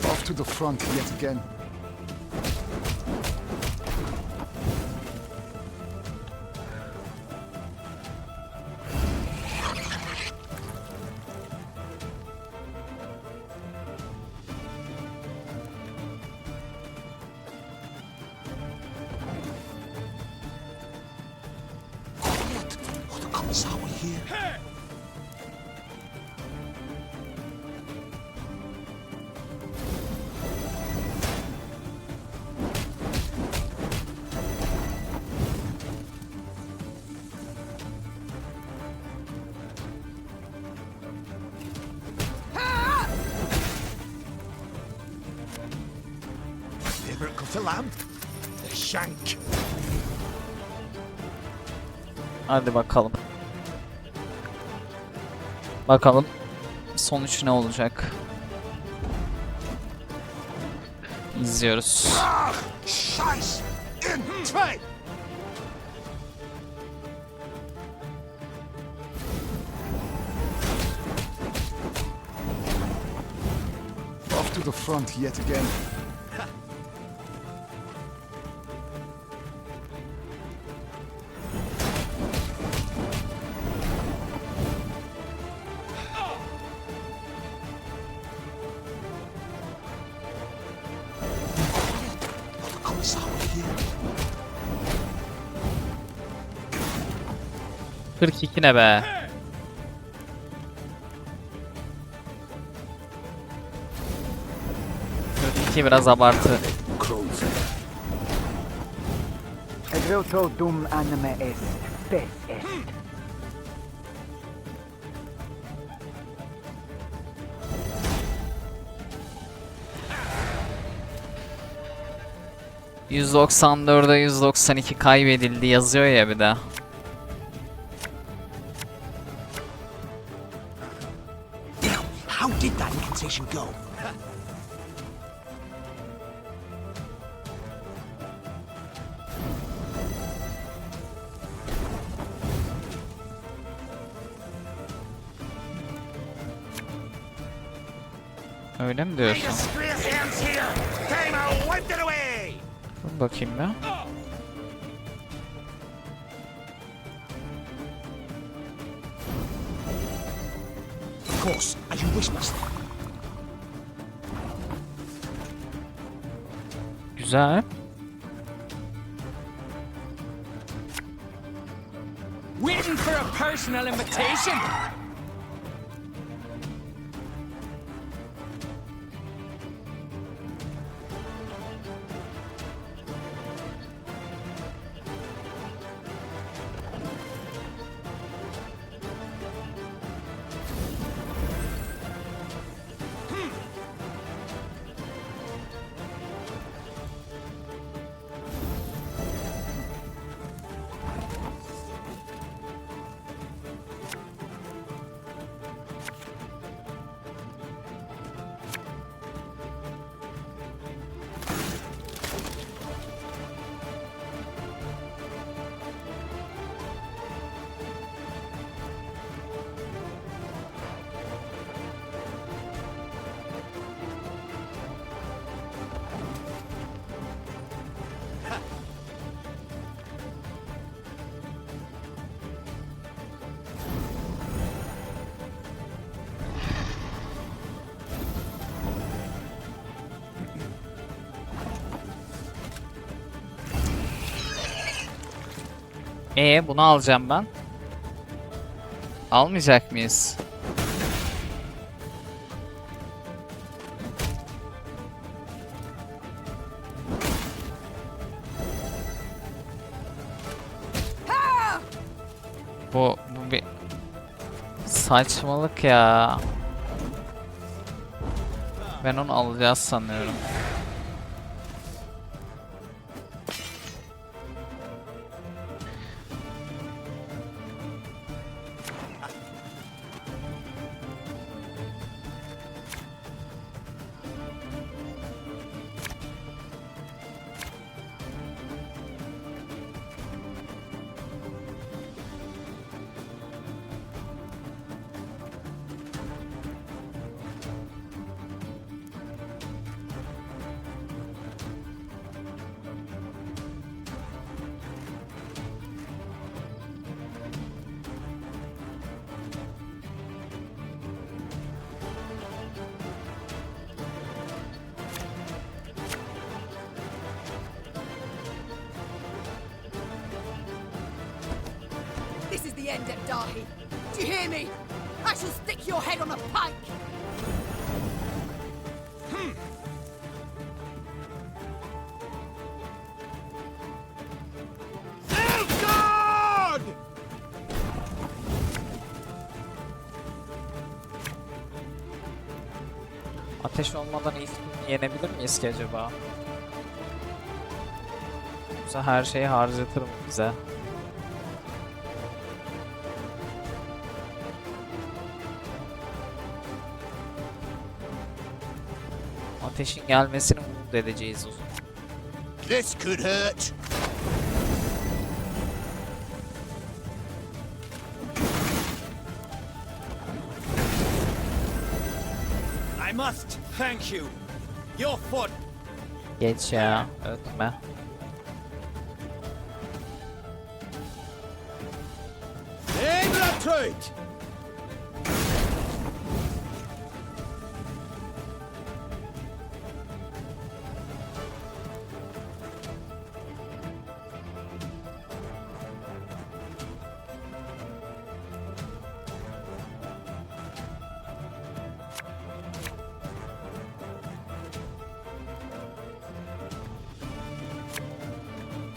Off to the front yet again. To land, the shank. Hadi bakalım. Bakalım sonuç ne olacak? İzliyoruz. Scheiß in zwei. Off to the front yet again. Ee, 42 ne be? Biraz abartı. Egreto dum anime est, spes est. %94'e 192 kaybedildi yazıyor ya bir de. How did that incantation go? Öyle mi diyorsun? Dur bakayım ya. Of course, as you wish, master. Güzel. Waiting for a personal invitation. Bunu alacağım ben. Almayacak mıyız? Bu bir saçmalık ya. Ben onu alacağız sanıyorum. the end at Dahi. Do you hear me? I shall stick your head on a pike. Ateş olmadan ilk gün yenebilir miyiz ki acaba? Yoksa her şeyi harcatır mı bize? Ateşin gelmesini umut edeceğiz o zaman. This could hurt. I must thank you. Your foot. Geç ya, ötme. In retreat!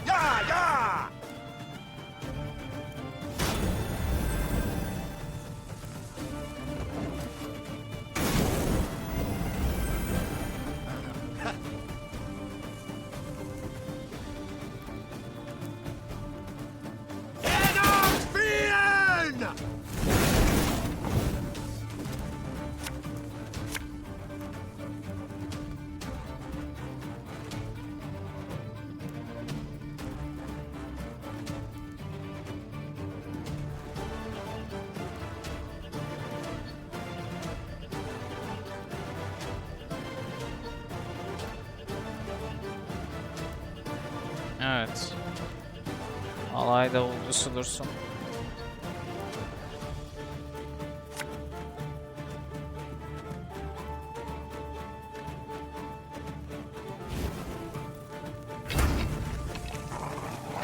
Yeah, yeah! Evet. Alay davulcusu dursun.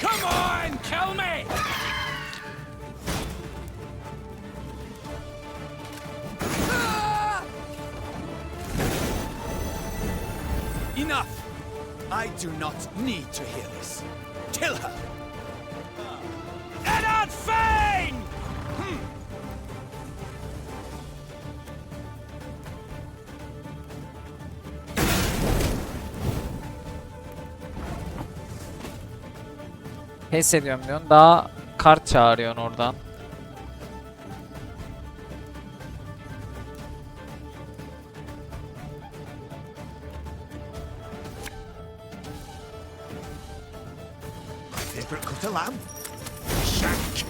Come on, kill me! Enough! I do not need to hear this. Kill her! Eddard Fane! Pes ediyorum diyorsun. Daha kart çağırıyorsun oradan. Favorite cut of lamb? Shank.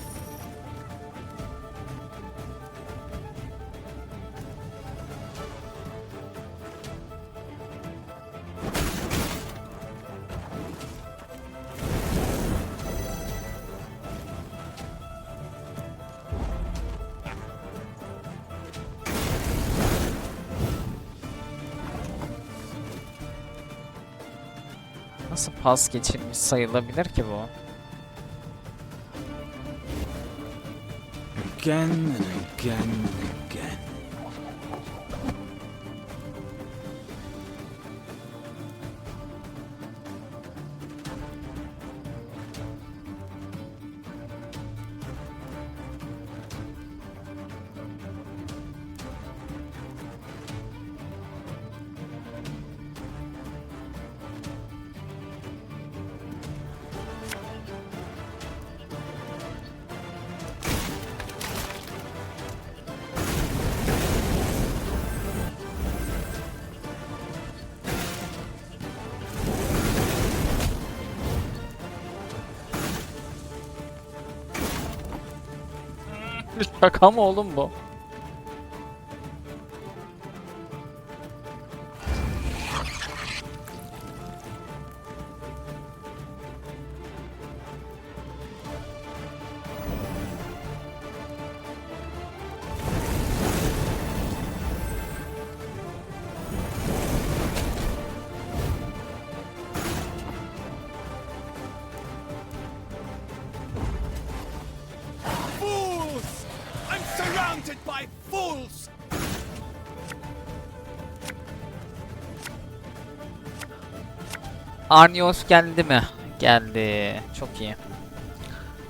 Nasıl pas geçilmiş sayılabilir ki bu? Again and again and again. Şaka mı oğlum bu? surrounded by fools! Arnios geldi mi? Geldi. Çok iyi.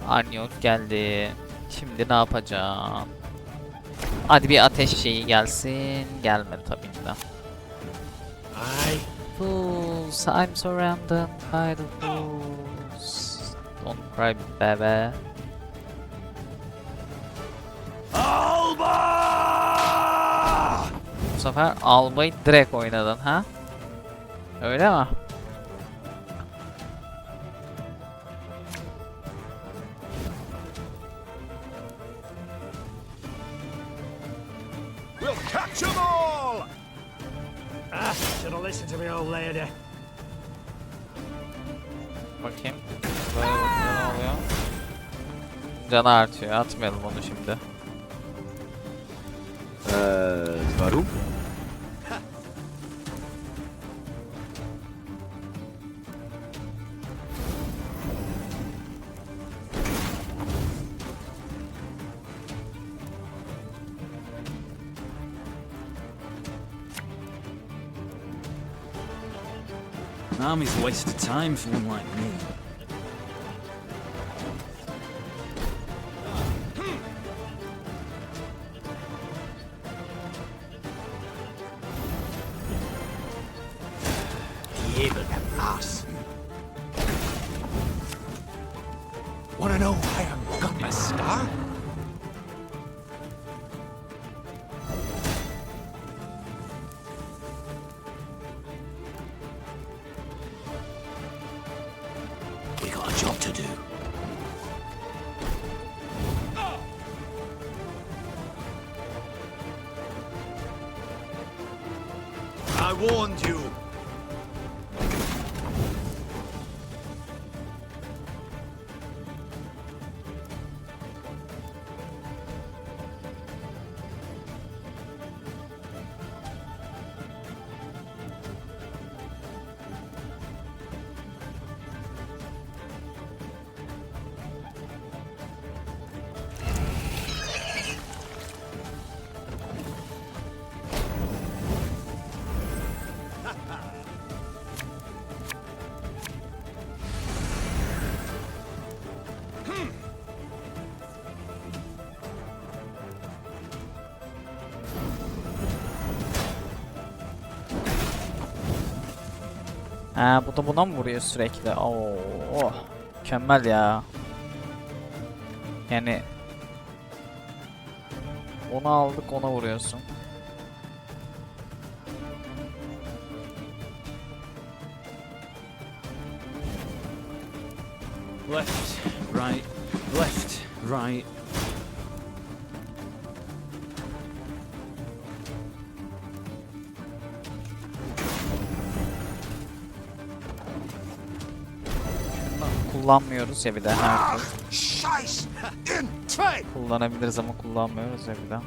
Arnios geldi. Şimdi ne yapacağım? Hadi bir ateş şeyi gelsin. Gelmedi tabii ki de. Fools, I'm surrounded by the fools. Don't cry baby. Alba! Bu sefer Alba'yı direkt oynadın ha? Öyle mi? We'll catch 'em all! Should have listened to me old lady. Bakayım. Böyle bakınca ne oluyor? Canı artıyor. Atmayalım onu şimdi. Warum? Army's a waste of time for one like me. Evil ass. Wanna know why I got my scar? We got a job to do. I warned you. Ha, bu da buna mı vuruyor sürekli? Oo, oh, mükemmel ya. Yani onu aldık, ona vuruyorsun. Left, right, left, right. Kullanmıyoruz ya bir de her türlü. Scheiß! In zwei! Kullanabiliriz ama kullanmıyoruz ya bir de.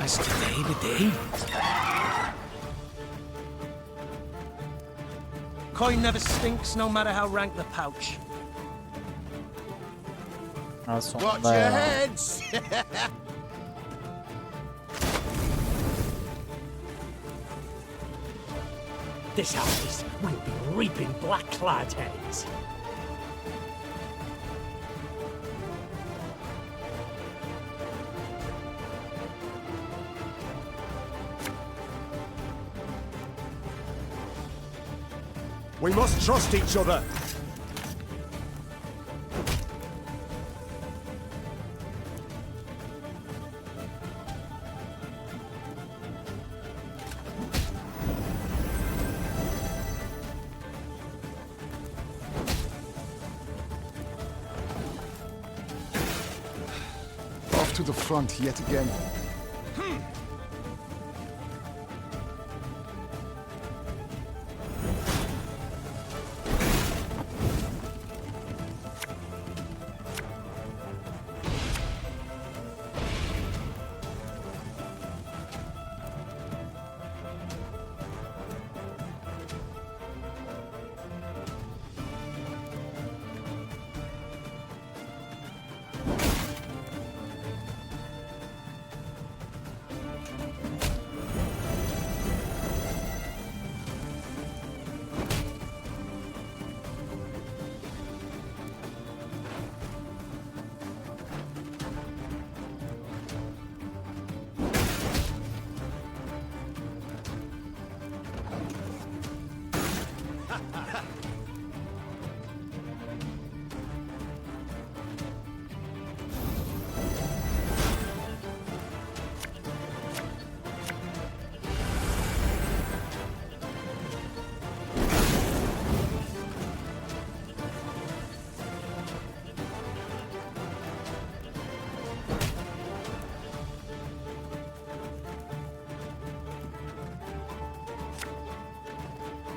Is today the day? Coin never stinks, no matter how rank the pouch. Ha, Watch sonunda your ya. heads! This harvest will be reaping black-clad heads. We must trust each other. Off to the front yet again.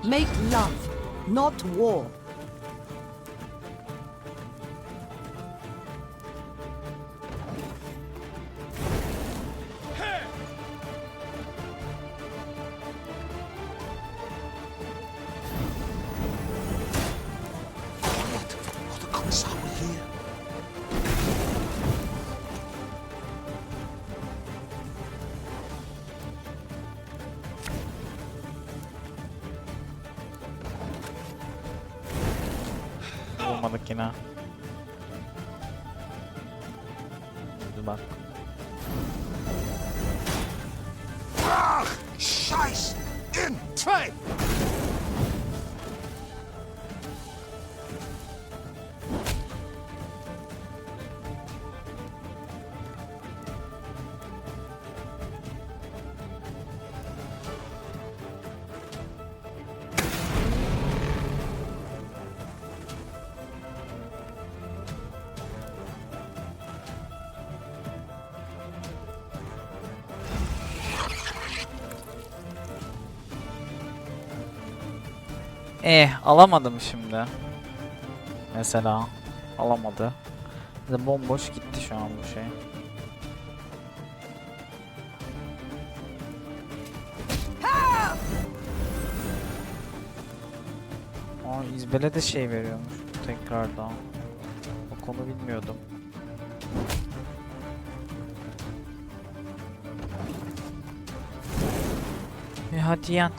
Make love, not war. Olmadık yine. Dur bak. Scheiß in Zwei! Alamadım şimdi. Mesela alamadı. Bomboş gitti şu an bu şey. İzbele de şey veriyormuş tekrardan. O konu bilmiyordum. Hadi yan.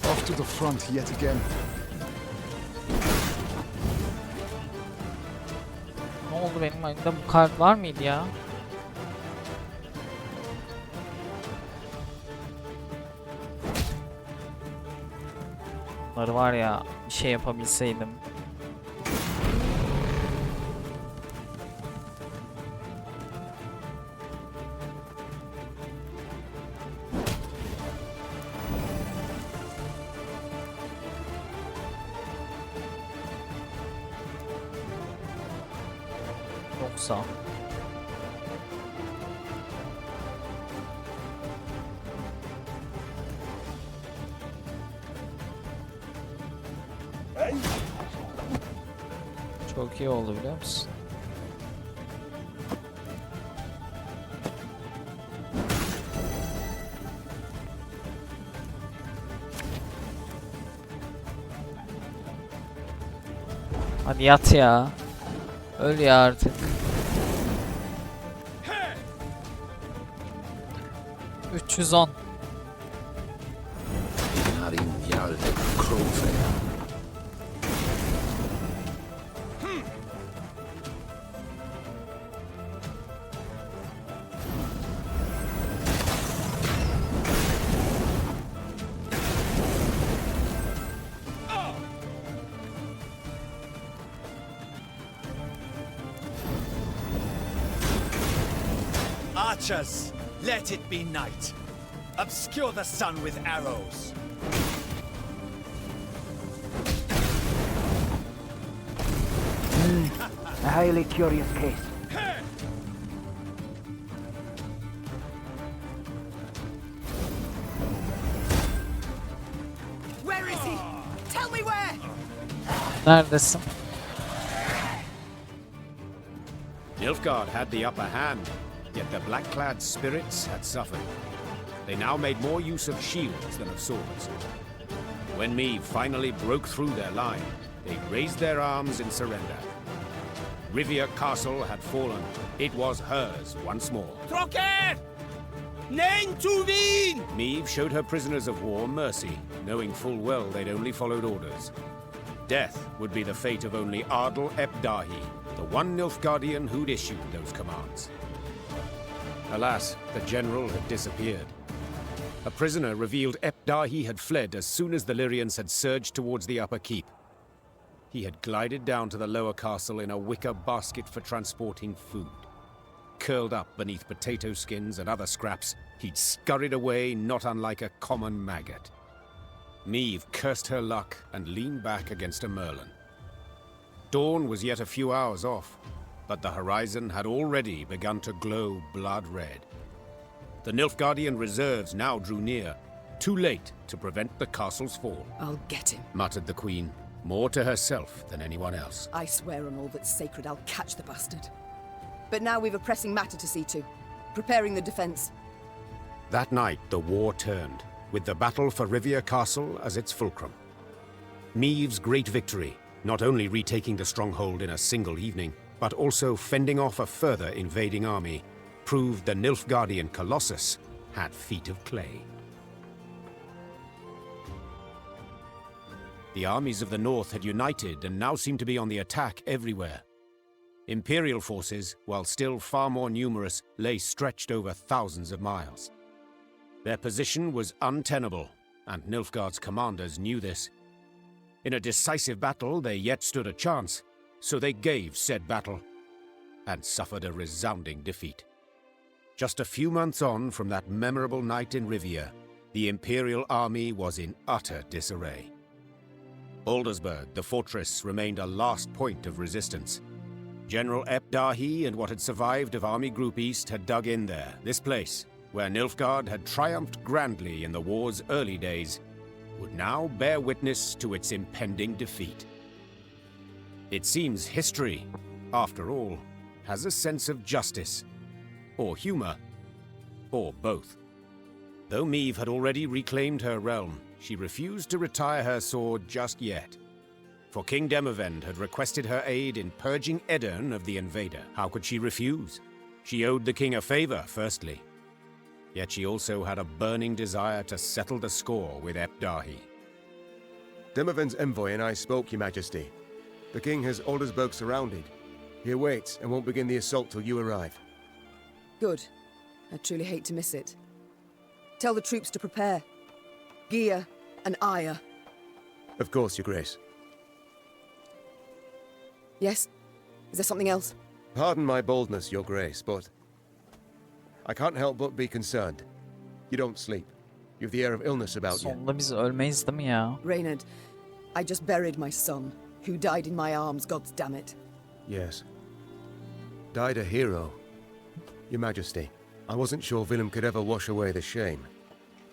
Off to the front yet again. Ne oldu benim elimde bu kart var mıydı ya? Bunları var ya bir şey yapabilseydim. Yoksa çok iyi oldu biliyor musun? Hadi yat ya. Öl ya artık. 310. Archers, let it be night. Obscure the sun with arrows. A highly curious case. Where is he? Tell me where! Neredesin? Nilfgaard had the upper hand, yet the black-clad spirits had suffered. They now made more use of shields than of swords. When Meve finally broke through their line, they raised their arms in surrender. Rivia Castle had fallen. It was hers once more. Trocker! Nein zu Wien! Meve showed her prisoners of war mercy, knowing full well they'd only followed orders. Death would be the fate of only Ardal ep Dahi, the one Nilfgaardian who'd issued those commands. Alas, the general had disappeared. A prisoner revealed ep Dahi had fled as soon as the Lyrians had surged towards the upper keep. He had glided down to the lower castle in a wicker basket for transporting food. Curled up beneath potato skins and other scraps, he'd scurried away not unlike a common maggot. Meve cursed her luck and leaned back against a merlin. Dawn was yet a few hours off. but the horizon had already begun to glow blood red. The Nilfgaardian reserves now drew near, too late to prevent the castle's fall. I'll get him, muttered the Queen, more to herself than anyone else. I swear on all that's sacred I'll catch the bastard. But now we've a pressing matter to see to. Preparing the defense. That night the war turned, with the battle for Rivia Castle as its fulcrum. Meve's great victory, not only retaking the stronghold in a single evening, but also fending off a further invading army, proved the Nilfgaardian Colossus had feet of clay. The armies of the north had united and now seemed to be on the attack everywhere. Imperial forces, while still far more numerous, lay stretched over thousands of miles. Their position was untenable, and Nilfgaard's commanders knew this. In a decisive battle, they yet stood a chance, so they gave said battle, and suffered a resounding defeat. Just a few months on from that memorable night in Rivia, the Imperial army was in utter disarray. Aldersburg, the fortress, remained a last point of resistance. General Epdahi and what had survived of Army Group East had dug in there, this place, where Nilfgaard had triumphed grandly in the war's early days, would now bear witness to its impending defeat. It seems history, after all, has a sense of justice, or humor, or both. Though Meve had already reclaimed her realm, she refused to retire her sword just yet. For King Demavend had requested her aid in purging Edirn of the invader. How could she refuse? She owed the king a favor, firstly. Yet she also had a burning desire to settle the score with Epdahi. Demavend's envoy and I spoke, Your Majesty. The king has Aldersburg surrounded. He awaits and won't begin the assault till you arrive. Good. I truly hate to miss it. Tell the troops to prepare. Gear and ire. Of course, Your Grace. Yes? Is there something else? Pardon my boldness, Your Grace, but I can't help but be concerned. You don't sleep. You've the air of illness about you. Sonunda biz ölmeyiz değil mi ya? Reynard, I just buried my son, who died in my arms, God damn it. Yes. Died a hero. Your Majesty, I wasn't sure Willem could ever wash away the shame.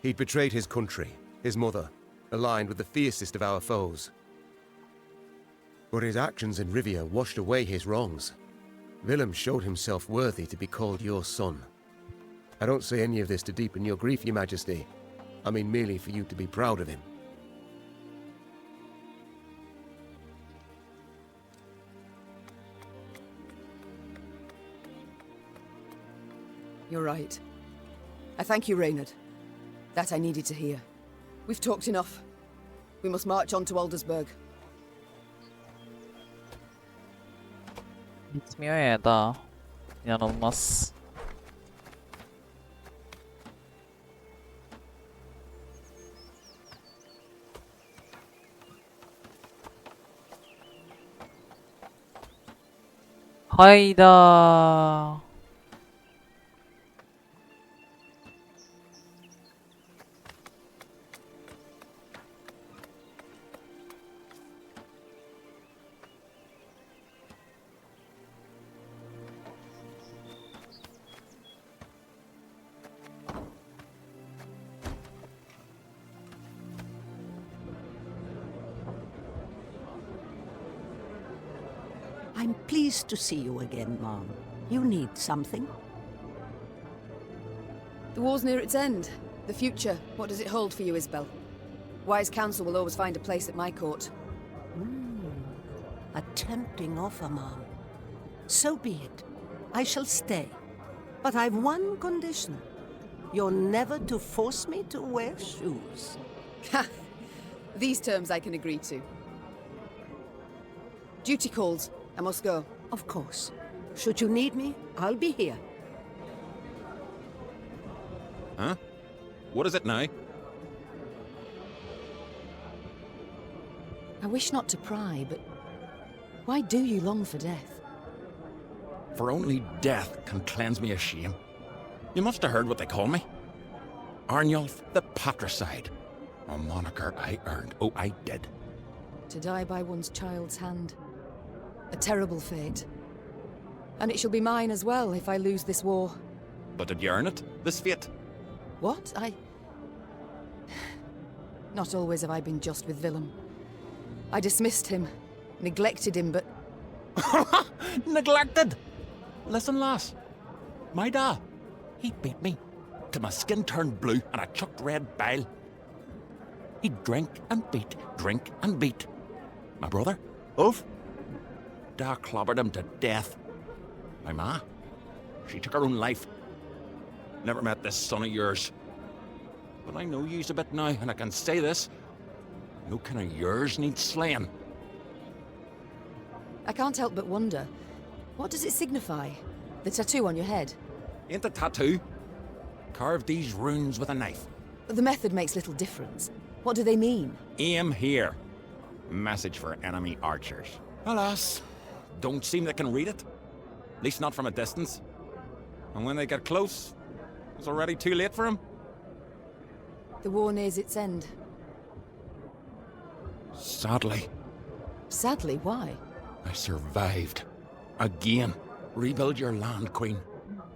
He'd betrayed his country, his mother, aligned with the fiercest of our foes. But his actions in Rivia washed away his wrongs. Willem showed himself worthy to be called your son. I don't say any of this to deepen your grief, Your Majesty. I mean merely for you to be proud of him. You're right. I thank you, Reynard. That I needed to hear. We've talked enough. We must march on to Aldersburg. Bitmiyor ya daha. İnanılmaz. Hayda. I'm pleased to see you again, Mom. You need something? The war's near its end. The future, what does it hold for you, Isabel? Wise counsel will always find a place at my court. A tempting offer, Mom. So be it. I shall stay. But I've one condition. You're never to force me to wear shoes. Ha! These terms I can agree to. Duty calls. I must go. Of course. Should you need me, I'll be here. Huh? What is it now? I wish not to pry, but why do you long for death? For only death can cleanse me of shame. You must have heard what they call me. Arnulf the Patricide. A moniker I earned. Oh, I did. To die by one's child's hand. A terrible fate. And it shall be mine as well if I lose this war. But did you earn it? This fate? What? Not always have I been just with Willem. I dismissed him, neglected him, but... Neglected? Listen, lass. My dad, he beat me till my skin turned blue and I chucked red bile. He'd drink and beat. My brother, Ulf, Dad clobbered him to death. My ma, she took her own life. Never met this son of yours. But I know yous a bit now, and I can say this. No kin of yours needs slaying. I can't help but wonder, what does it signify? The tattoo on your head? Ain't the tattoo? Carve these runes with a knife. The method makes little difference. What do they mean? Aim here. Message for enemy archers. Alas, don't seem they can read it. At least not from a distance. And when they get close, it's already too late for them. The war nears its end. Sadly. Sadly, why? I survived. Again. Rebuild your land, Queen.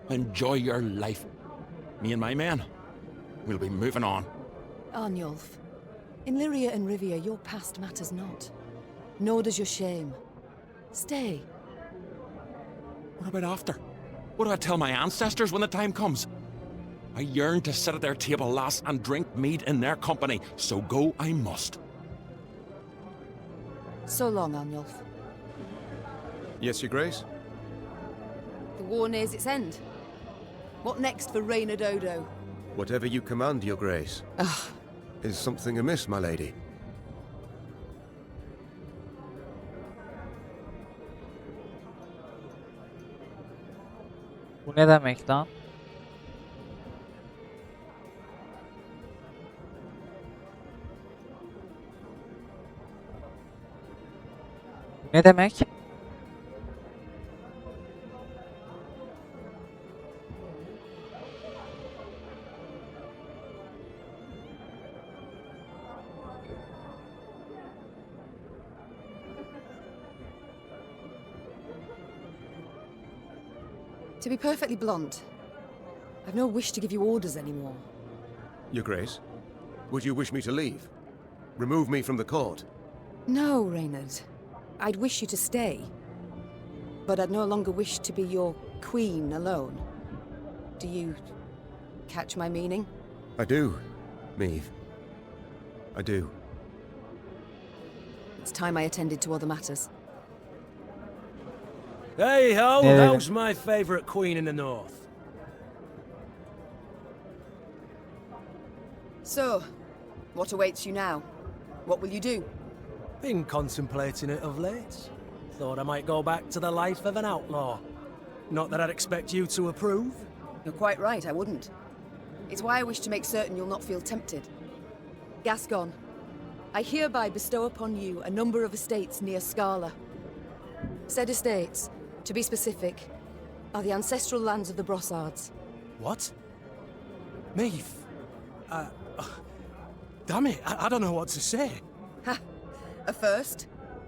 Enjoy your life. Me and my men, we'll be moving on. Arnulf, in Lyria and Rivia, your past matters not. Nor does your shame. Stay. What about after? What do I tell my ancestors when the time comes? I yearn to sit at their table, lass, and drink mead in their company, so go I must. So long, Arnulf. Yes, Your Grace? The war nears its end. What next for Reynard Odo? Whatever you command, Your Grace. Ugh. Is something amiss, my lady? Bu ne demek lan? Bu ne demek? To be perfectly blunt, I've no wish to give you orders anymore. Your Grace? Would you wish me to leave? Remove me from the court? No, Reynard. I'd wish you to stay. But I'd no longer wish to be your queen alone. Do you catch my meaning? I do, Meve. I do. It's time I attended to other matters. Hey ho, Yeah. how's my favourite queen in the north? So, what awaits you now? What will you do? Been contemplating it of late. Thought I might go back to the life of an outlaw. Not that I'd expect you to approve. You're quite right, I wouldn't. It's why I wish to make certain you'll not feel tempted. Gascon, I hereby bestow upon you a number of estates near Scala. Said estates, to be specific, are the ancestral lands of the Brossards. What? Meve? Damn it, I don't know what to say. Ha! A first?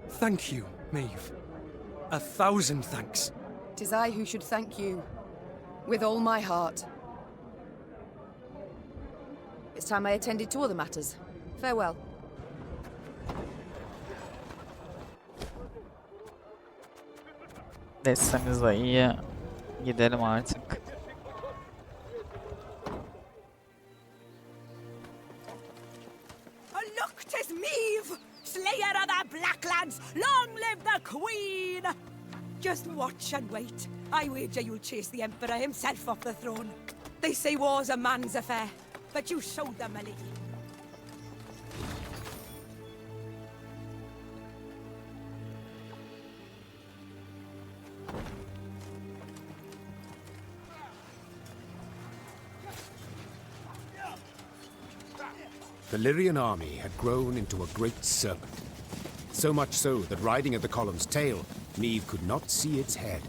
Thank you, Meve. 1,000 thanks. 'Tis I who should thank you. With all my heart. It's time I attended to other matters. Farewell. Destemizle iyi. Gidelim artık. Look, 'tis Meve, slayer of the Blacklands. Long live the Queen! Just watch and wait. I wager you'll chase the Emperor himself off the throne. They say war's a man's affair, but you showed them a little. The Lyrian army had grown into a great serpent. So much so that riding at the column's tail, Meve could not see its head.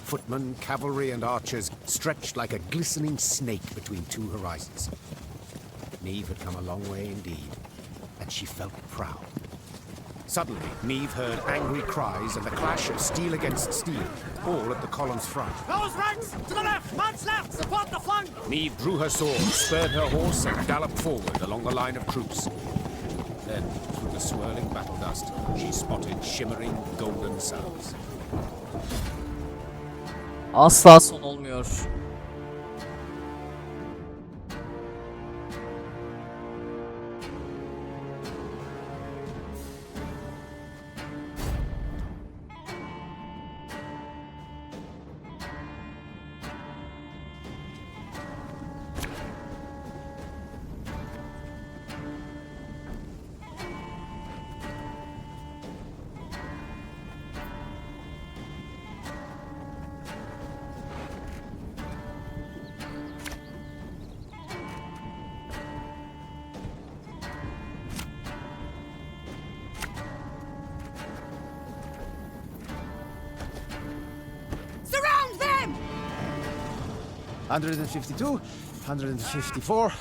Footmen, cavalry, and archers stretched like a glistening snake between two horizons. Meve had come a long way indeed, and she felt proud. Suddenly, Meve heard angry cries and the clash of steel against steel, all at the column's front. Those ranks! To the left! Man's left! Support the flank! Meve drew her sword, spurred her horse, and galloped forward along the line of troops. Then, through the swirling battle dust, she spotted shimmering golden suns. Asla son olmuyor. Surround them! 152, 154.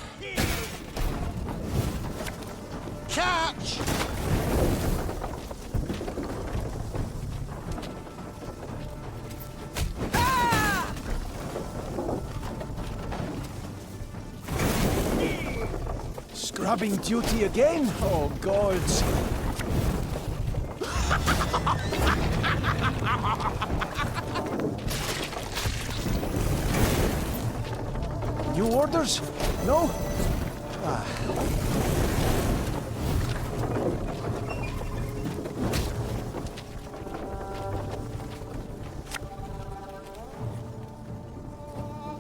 Catch! Scrubbing duty again? Oh, gods. New orders? No? Ah.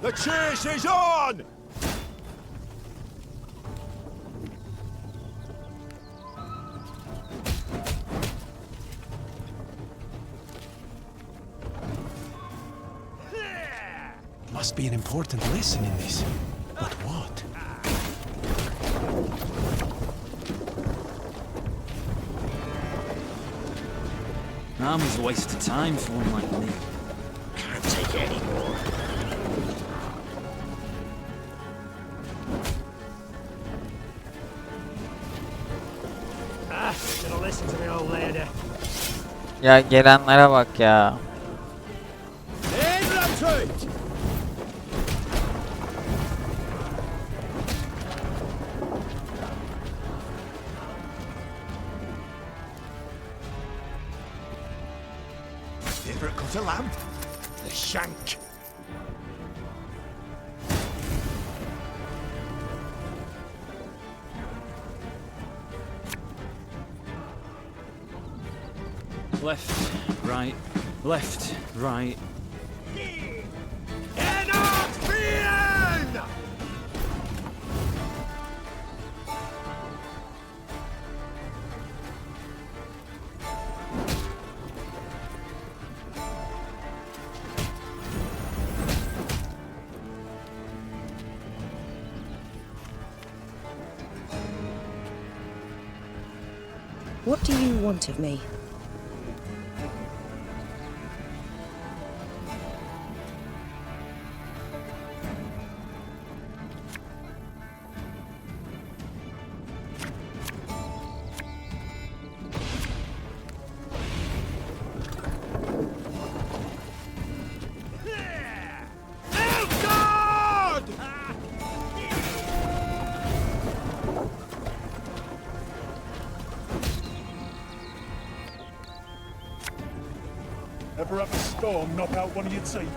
The chase is on! Must be an important lesson in this. But what? Army's a waste of time for one like me. Can't take it anymore. Should listen to the old lady. Ya gelenlere bak ya. Favorite cut of lamb? The shank. Left, right, left, right. What do you want of me? Ever have a storm knock out one of your teeth?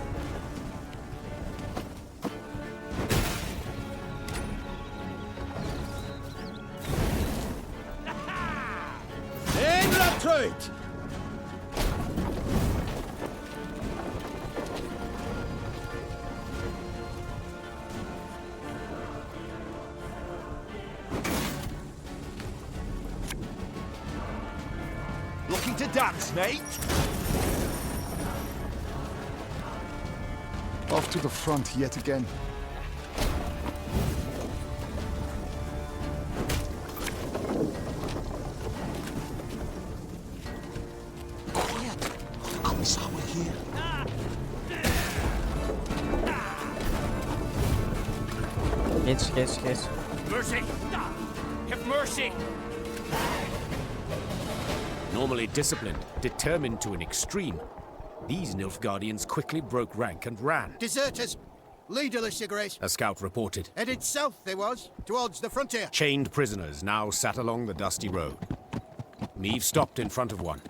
In retreat! Looking to dance, mate? Off to the front yet again. Quiet. I'm sour here. Geç. Mercy! Have mercy! Normally disciplined, determined to an extreme, these Nilfgaardians quickly broke rank and ran. Deserters! Leaderless, Your Grace. A scout reported. Headed south they was, towards the frontier. Chained prisoners now sat along the dusty road. Meve stopped in front of one.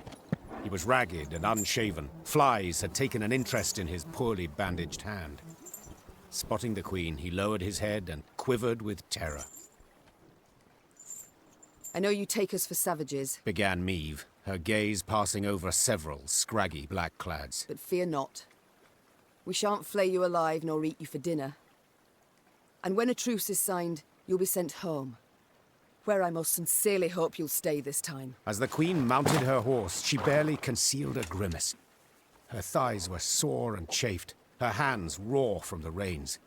He was ragged and unshaven. Flies had taken an interest in his poorly bandaged hand. Spotting the Queen, he lowered his head and quivered with terror. I know you take us for savages, Began Meve, her gaze passing over several scraggy black-clads. but fear not. We shan't flay you alive nor eat you for dinner. And when a truce is signed, you'll be sent home, where I most sincerely hope you'll stay this time. As the Queen mounted her horse, she barely concealed a grimace. Her thighs were sore and chafed, her hands raw from the reins.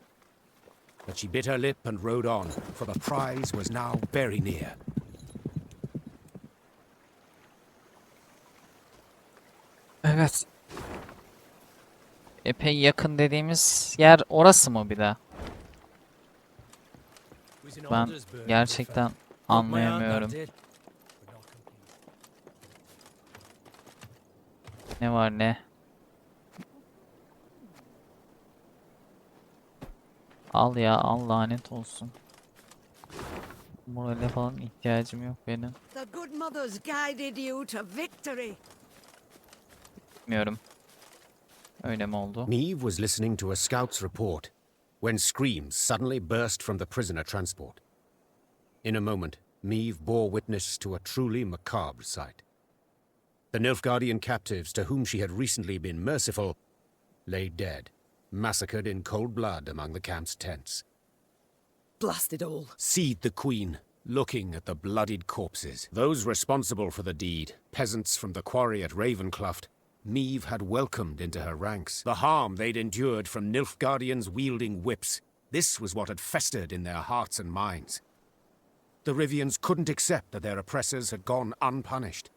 But she bit her lip and rode on, for the prize was now very near. Evet. Epey yakın dediğimiz yer orası mı bir de? Ben gerçekten anlayamıyorum. Ne var ne? Al ya, al, lanet olsun. Morale falan ihtiyacım yok benim. The good mothers guided you to victory. Bilmiyorum. Öyle mi oldu? Meve was listening to a scout's report when screams suddenly burst from the prisoner transport. In a moment, Meve bore witness to a truly macabre sight. The Nilfgaardian captives to whom she had recently been merciful lay dead, massacred in cold blood among the camp's tents. Blast it all. Seethed the Queen, looking at the bloodied corpses. Those responsible for the deed, peasants from the quarry at Ravencloft, Meve had welcomed into her ranks. The harm they'd endured from Nilfgaardians wielding whips, this was what had festered in their hearts and minds. The Rivyans couldn't accept that their oppressors had gone unpunished.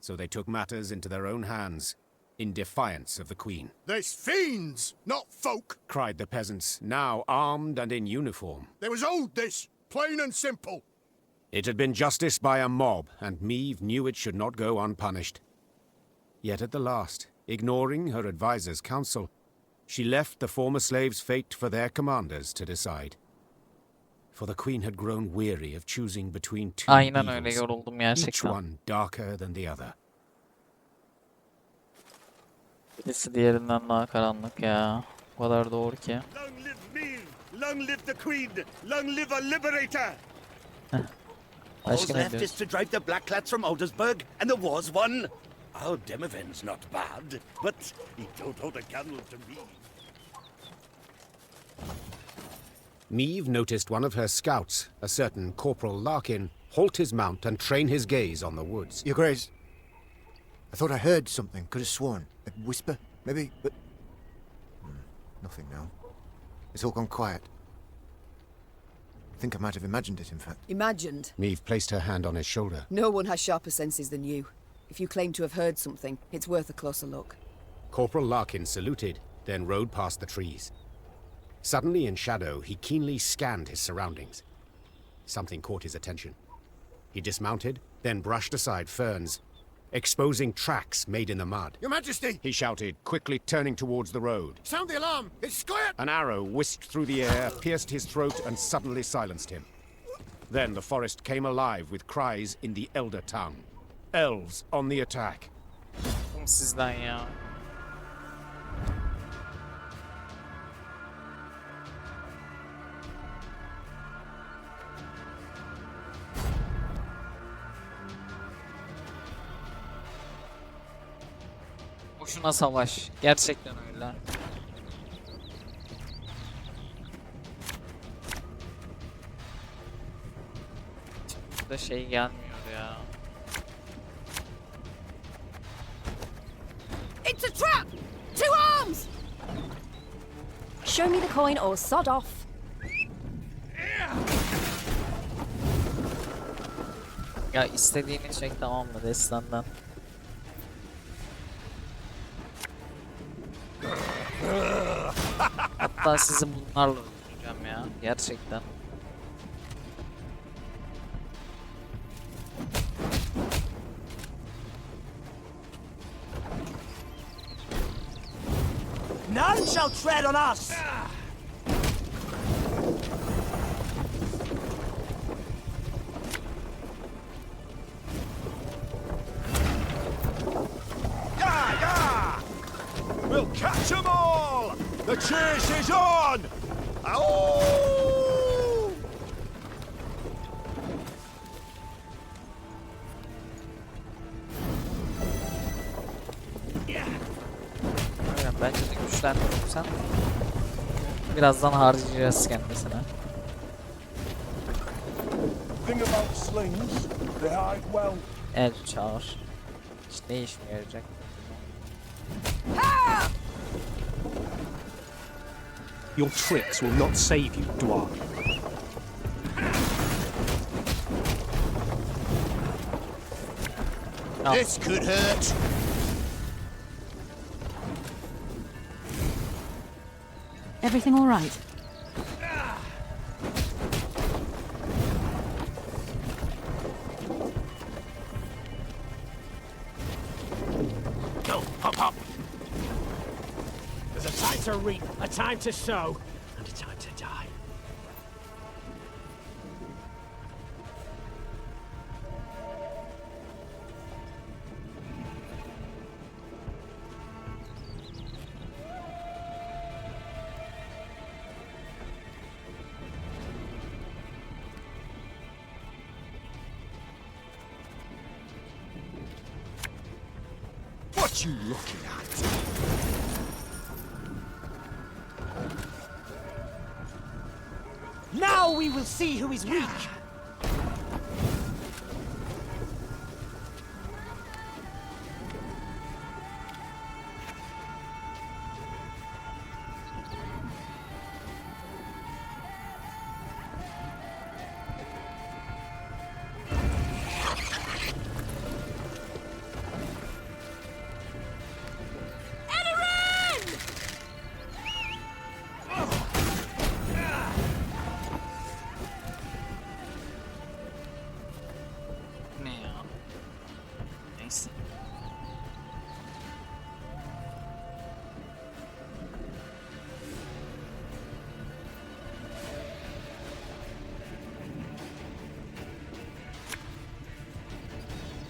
So they took matters into their own hands, in defiance of the Queen. There's fiends, not folk, Cried the peasants, now armed and in uniform. They was owed this, plain and simple. It had been justice by a mob, and Meve knew it should not go unpunished. Yet at the last, ignoring her advisor's counsel, she left the former slaves' fate for their commanders to decide. For the Queen had grown weary of choosing between two Aynen öyle, evils, yoruldum each gerçekten. one darker than the other. Birisi diğerinden daha karanlık ya. O kadar doğru ki. Long live Meve! Long live the Queen! Long live a liberator! All's Başka ne left is diyorsun? to drive the Blackclads from Aldersburg, and the war's won. Our Demoven's not bad, but he don't hold a candle to me. Meve noticed one of her scouts, a certain Corporal Larkin, halt his mount and train his gaze on the woods. Your Grace, I thought I heard something. Could have sworn. A whisper, maybe, but... nothing now. It's all gone quiet. I think I might have imagined it, in fact. Imagined? Meve placed her hand on his shoulder. No one has sharper senses than you. If you claim to have heard something, it's worth a closer look. Corporal Larkin saluted, then rode past the trees. Suddenly in shadow, he keenly scanned his surroundings. Something caught his attention. He dismounted, then brushed aside ferns, exposing tracks made in the mud. Your Majesty! He shouted, quickly turning towards the road. Sound the alarm! It's Squirt! An arrow whisked through the air, pierced his throat, and suddenly silenced him. Then the forest came alive with cries in the Elder tongue. Elves on the attack. Sizden ya. Boşuna savaş. Gerçekten öyle. Da şey gelmiyor ya. It's a trap! Two arms! Show me the coin or sod off. Ya istediğini çek, tamam mı destandan? Hatta sizi bunlarla öldüreceğim ya. Gerçekten. None shall tread on us! We'll catch them all! The chase is on! Ow! Aynen, bence de güçlendirirsen birazdan harcayacağız kendisine. Thing about slings, they hide well. El çağır. Hiç ne işime yarayacak? Your tricks will not save you, Dwarf. This could hurt. Everything all right? Go, hop, hop. There's a time to reap, a time to sow, and a time to die. What you looking at? Now we will see who is weak.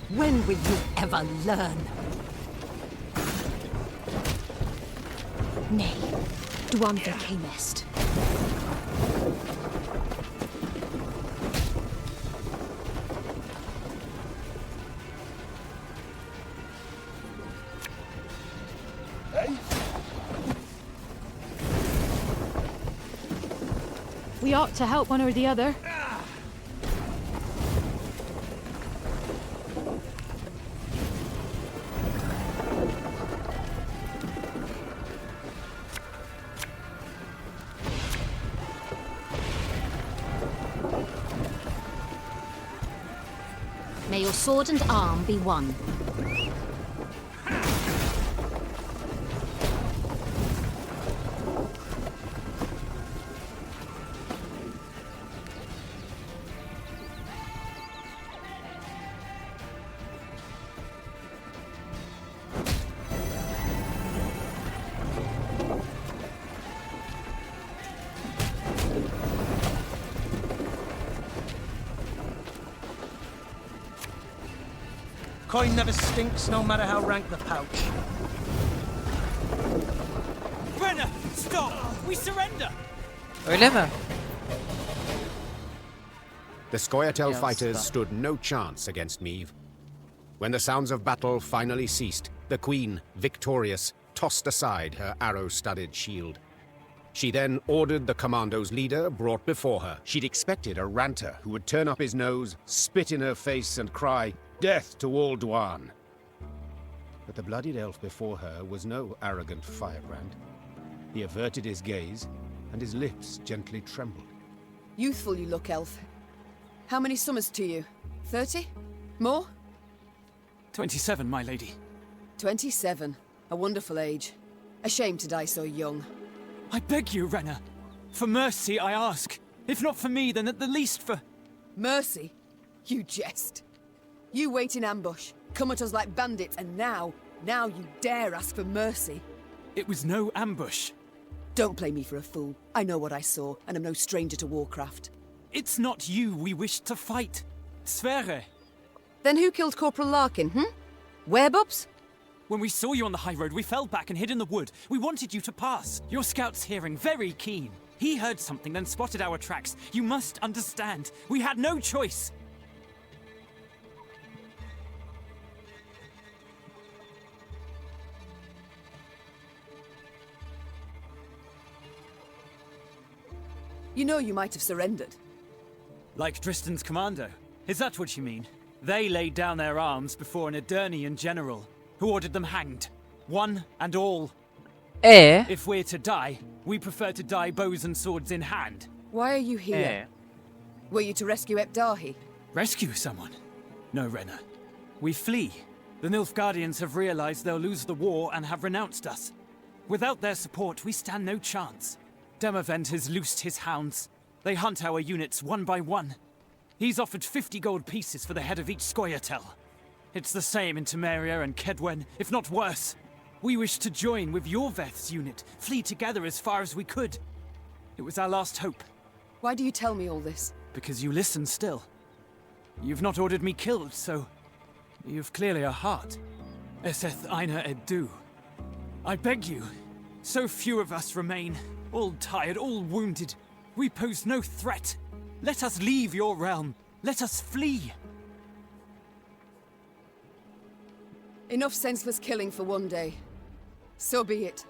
When will you ever learn? Nay, duam came est. We ought to help one or the other. May your sword and arm be one. Coin never stinks, no matter how rank the pouch. Brenner, stop! We surrender! Öyle mi? The Scoia'tael Yes, fighters that. stood no chance against Meve. When the sounds of battle finally ceased, the Queen, victorious, tossed aside her arrow-studded shield. She then ordered the commando's leader brought before her. She'd expected a ranter who would turn up his nose, spit in her face, and cry, "Death to all Dwan!" But the bloodied elf before her was no arrogant firebrand. He averted his gaze, and his lips gently trembled. Youthful you look, elf. How many summers to you? 30? More? 27, my lady. 27. A wonderful age. A shame to die so young. I beg you, Renner. For mercy, I ask. If not for me, then at the least for... Mercy? You jest. You wait in ambush, come at us like bandits, and now you dare ask for mercy. It was no ambush. Don't play me for a fool. I know what I saw, and I'm no stranger to warcraft. It's not you we wished to fight. Sverre. Then who killed Corporal Larkin, Werebubs? When we saw you on the high road, we fell back and hid in the wood. We wanted you to pass. Your scout's hearing, very keen. He heard something, then spotted our tracks. You must understand. We had no choice. You know you might have surrendered. Like Tristan's commando. Is that what you mean? They laid down their arms before an Edirnian general, who ordered them hanged. One and all. If we're to die, we prefer to die bows and swords in hand. Why are you here? Were you to rescue Epdahi? Rescue someone? No, Renna. We flee. The Nilfgaardians have realized they'll lose the war and have renounced us. Without their support, we stand no chance. Demavend has loosed his hounds. They hunt our units one by one. He's offered 50 gold pieces for the head of each Scoia'tael. It's the same in Temeria and Kedwen, if not worse. We wish to join with your Veth's unit, flee together as far as we could. It was our last hope. Why do you tell me all this? Because you listen still. You've not ordered me killed, so you've clearly a heart. Eseth Aina Edu. I beg you. So few of us remain, all tired, all wounded. We pose no threat. Let us leave your realm. Let us flee. Enough senseless killing for one day. So be it.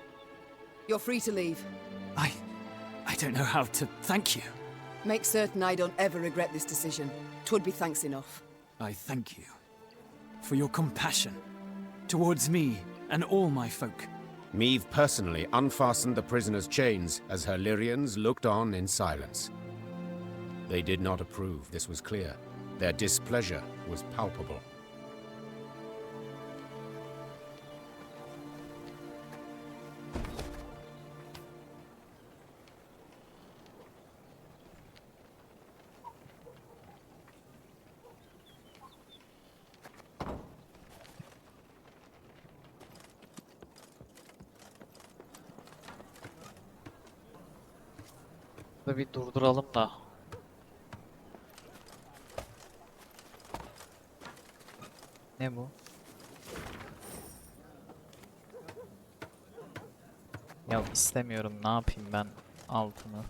You're free to leave. I don't know how to thank you. Make certain I don't ever regret this decision. 'Twould be thanks enough. I thank you for your compassion towards me and all my folk. Meve personally unfastened the prisoner's chains as her Lyrians looked on in silence. They did not approve, this was clear. Their displeasure was palpable. Bir durduralım da. Ne bu? Ya istemiyorum. Ne yapayım ben altını?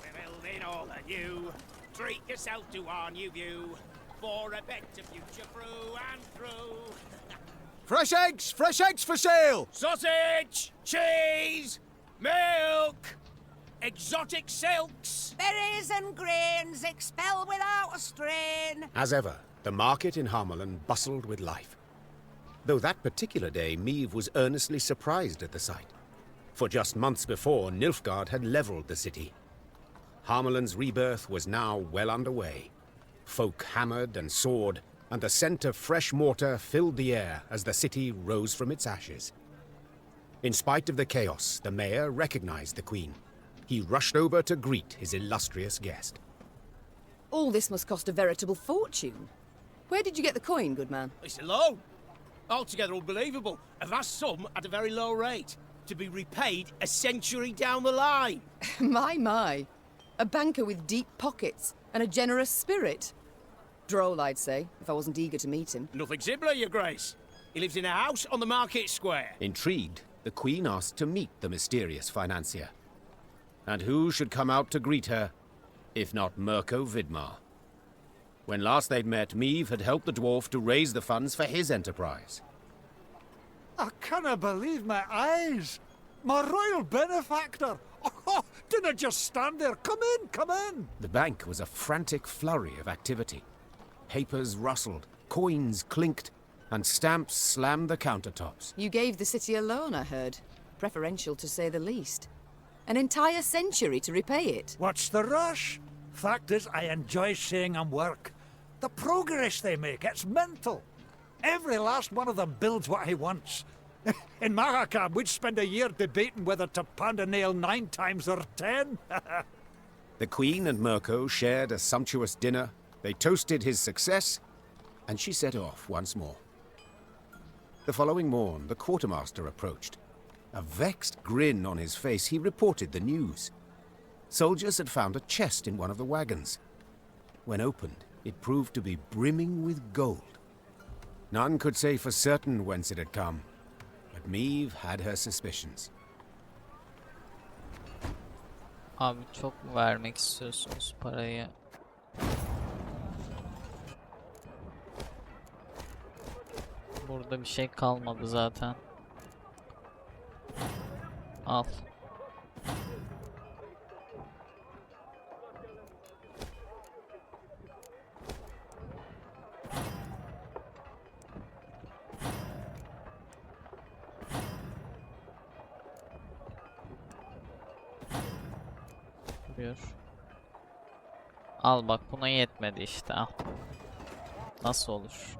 Building all anew. Treat yourself to our new view. For a better future through and through. Fresh eggs for sale! Sausage! Cheese! Milk! Exotic silks! Berries and grains expel without a strain. As ever, the market in Harmelan bustled with life. Though that particular day, Meve was earnestly surprised at the sight. For just months before, Nilfgaard had leveled the city. Harmelan's rebirth was now well underway. Folk hammered and sawed, and the scent of fresh mortar filled the air as the city rose from its ashes. In spite of the chaos, the mayor recognized the queen. He rushed over to greet his illustrious guest. All this must cost a veritable fortune. Where did you get the coin, good man? It's a loan. Altogether unbelievable. A vast sum at a very low rate. To be repaid a century down the line. My. A banker with deep pockets and a generous spirit. Droll, I'd say, if I wasn't eager to meet him. Nothing simpler, your grace. He lives in a house on the market square. Intrigued, the queen asked to meet the mysterious financier. And who should come out to greet her, if not Mirko Vidmar? When last they'd met, Meve had helped the dwarf to raise the funds for his enterprise. I cannot believe my eyes. My royal benefactor. Oh, didn't just stand there. Come in. The bank was a frantic flurry of activity. Papers rustled, coins clinked, and stamps slammed the countertops. You gave the city a loan, I heard. Preferential, to say the least. An entire century to repay it. What's the rush? Fact is, I enjoy seeing them work. The progress they make, it's mental. Every last one of them builds what he wants. In Mahakam, we'd spend a year debating whether to pound a nail 9 times or 10. The Queen and Mirko shared a sumptuous dinner, they toasted his success, and she set off once more. The following morn, the quartermaster approached. A vexed grin on his face, he reported the news. Soldiers had found a chest in one of the wagons. When opened, it proved to be brimming with gold. None could say for certain whence it had come, but Meve had her suspicions. Abi çok mu vermek istiyorsunuz parayı? Burada bir şey kalmadı zaten. Al. Buyur. Al bak, buna yetmedi işte, al. Nasıl olur?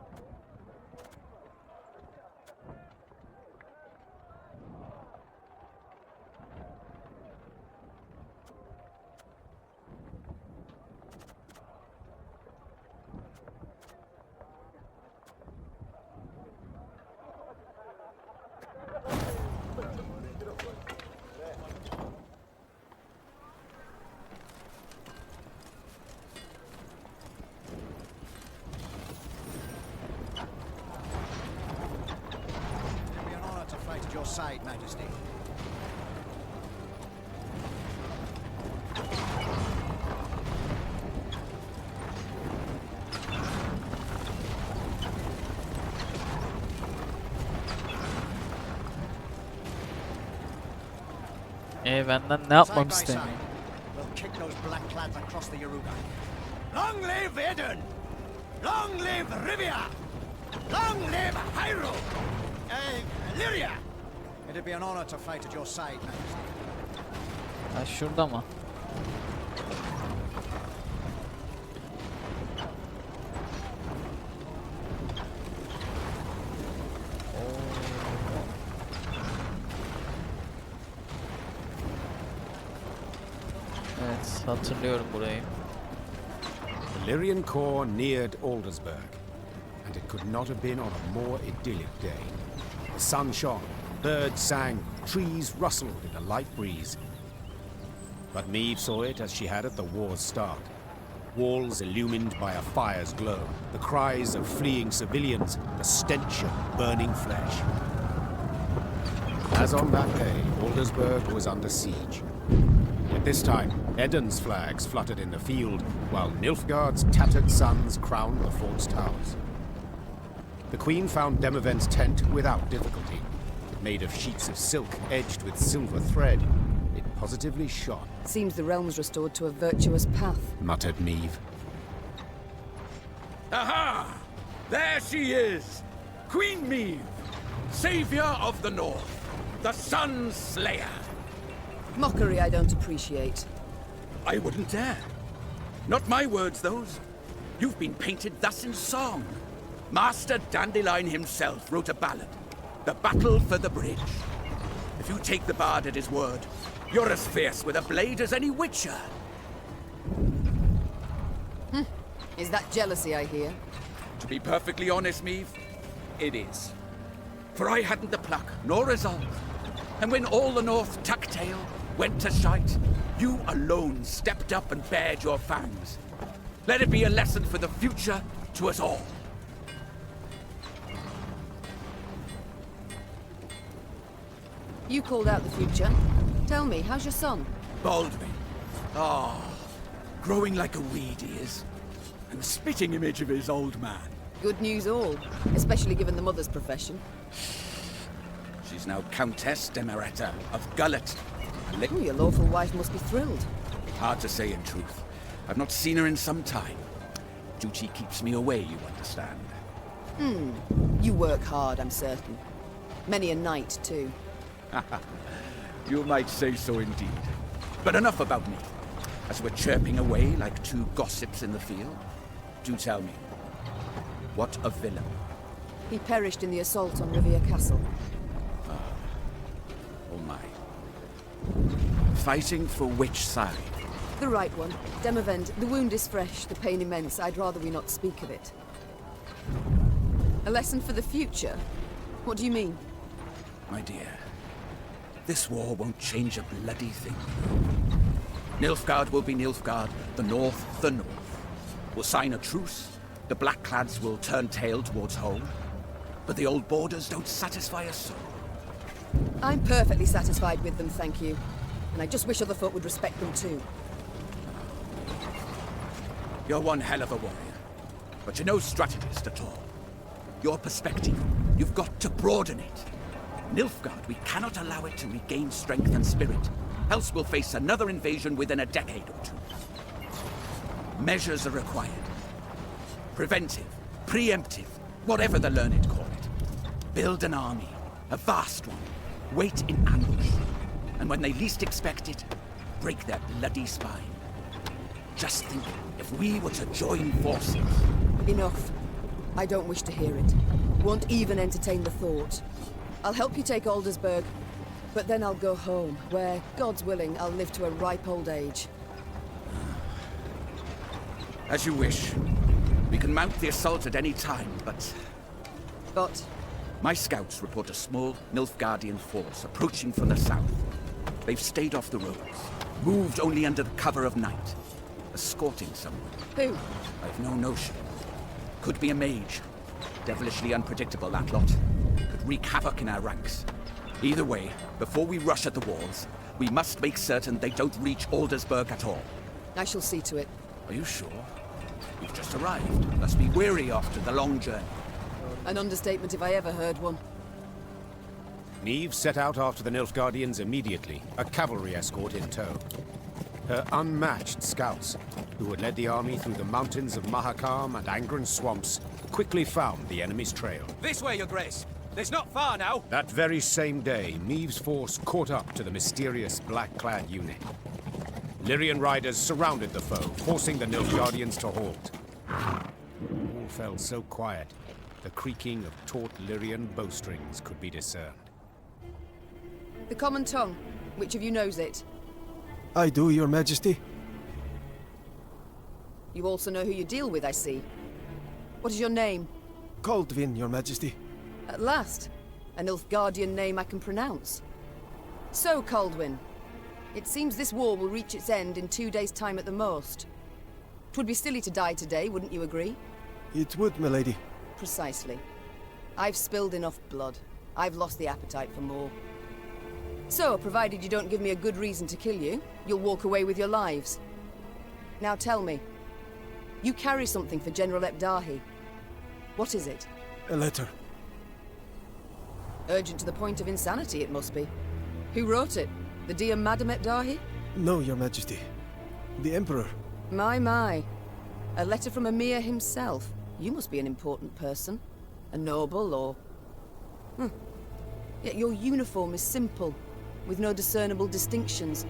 Your side, Majesty. Benden ne yapmamı istemiyor? We'll kick those black clads across the Yoruba. Long live Eden! Long live Rivya! Long live Hyrule! Lyria! It'd be an honor to fight at your side, Majesty. Ha, şurada mı? Evet, hatırlıyorum burayı. The Lyrian corps neared Aldersburg, and it could not have been on a more idyllic day. The sun shone, birds sang, trees rustled in a light breeze. But Meve saw it as she had at the war's start. Walls illumined by a fire's glow, the cries of fleeing civilians, the stench of burning flesh. As on that day, Aldersburg was under siege. At this time, Eden's flags fluttered in the field, while Nilfgaard's tattered sons crowned the fort's towers. The Queen found Demavend's tent without difficulty. Made of sheets of silk edged with silver thread, it positively shone. Seems the realm's restored to a virtuous path, muttered Meve. Aha! There she is! Queen Meve, savior of the North, the Sun's Slayer. Mockery I don't appreciate. I wouldn't dare. Not my words, those. You've been painted thus in song. Master Dandelion himself wrote a ballad, The Battle for the Bridge. If you take the bard at his word, you're as fierce with a blade as any witcher. Is that jealousy I hear? To be perfectly honest, Meve, it is. For I hadn't the pluck nor resolve. And when all the North tuck tail went to shite, you alone stepped up and bared your fangs. Let it be a lesson for the future to us all. You called out the future. Tell me, how's your son? Baldwin. Ah, growing like a weed he is. And a spitting image of his old man. Good news all, especially given the mother's profession. She's now Countess Demeretta of Gullet. Oh, your lawful wife must be thrilled. Hard to say in truth. I've not seen her in some time. Duty keeps me away, you understand. You work hard, I'm certain. Many a night, too. You might say so indeed. But enough about me. As we're chirping away like two gossips in the field, do tell me, what of Willem? He perished in the assault on Rivia Castle. Oh my. Fighting for which side? The right one. Demavend, the wound is fresh, the pain immense. I'd rather we not speak of it. A lesson for the future? What do you mean? My dear, this war won't change a bloody thing. Nilfgaard will be Nilfgaard, the North the North. We'll sign a truce, the Blackclads will turn tail towards home, but the old borders don't satisfy us so. I'm perfectly satisfied with them, thank you. And I just wish other folk would respect them too. You're one hell of a warrior, but you're no strategist at all. Your perspective, you've got to broaden it. Nilfgaard, we cannot allow it to regain strength and spirit, else we'll face another invasion within a decade or two. Measures are required. Preventive, preemptive, whatever the learned call it. Build an army, a vast one, wait in ambush, and when they least expect it, break their bloody spine. Just think, if we were to join forces... Enough. I don't wish to hear it. Won't even entertain the thought. I'll help you take Aldersburg, but then I'll go home, where, God's willing, I'll live to a ripe old age. As you wish. We can mount the assault at any time, but... But? My scouts report a small Nilfgaardian force approaching from the south. They've stayed off the roads, moved only under the cover of night. Escorting someone. Who? I've no notion. Could be a mage. Devilishly unpredictable, that lot. Could wreak havoc in our ranks. Either way, before we rush at the walls, we must make certain they don't reach Aldersburg at all. I shall see to it. Are you sure? We've just arrived. Must be weary after the long journey. An understatement if I ever heard one. Meve set out after the Nilfgaardians immediately, a cavalry escort in tow. Her unmatched scouts, who had led the army through the mountains of Mahakam and Angren swamps, quickly found the enemy's trail. This way, Your Grace. It's not far now. That very same day, Meve's force caught up to the mysterious black-clad unit. Lyrian riders surrounded the foe, forcing the Nilfgaardians to halt. All fell so quiet, the creaking of taut Lyrian bowstrings could be discerned. The common tongue. Which of you knows it? I do, Your Majesty. You also know who you deal with, I see. What is your name? Kaldvin, Your Majesty. At last. A Nilfgaardian name I can pronounce. So, Kaldwin, it seems this war will reach its end in 2 days' time at the most. 'Twould be silly to die today, wouldn't you agree? It would, milady. Precisely. I've spilled enough blood. I've lost the appetite for more. So, provided you don't give me a good reason to kill you, you'll walk away with your lives. Now tell me, you carry something for General Ebdahi. What is it? A letter. Urgent to the point of insanity, it must be. Who wrote it? The dear Madam Ebdahi? No, Your Majesty. The Emperor. My. A letter from Emir himself. You must be an important person. A noble, or... Yet your uniform is simple, with no discernible distinctions.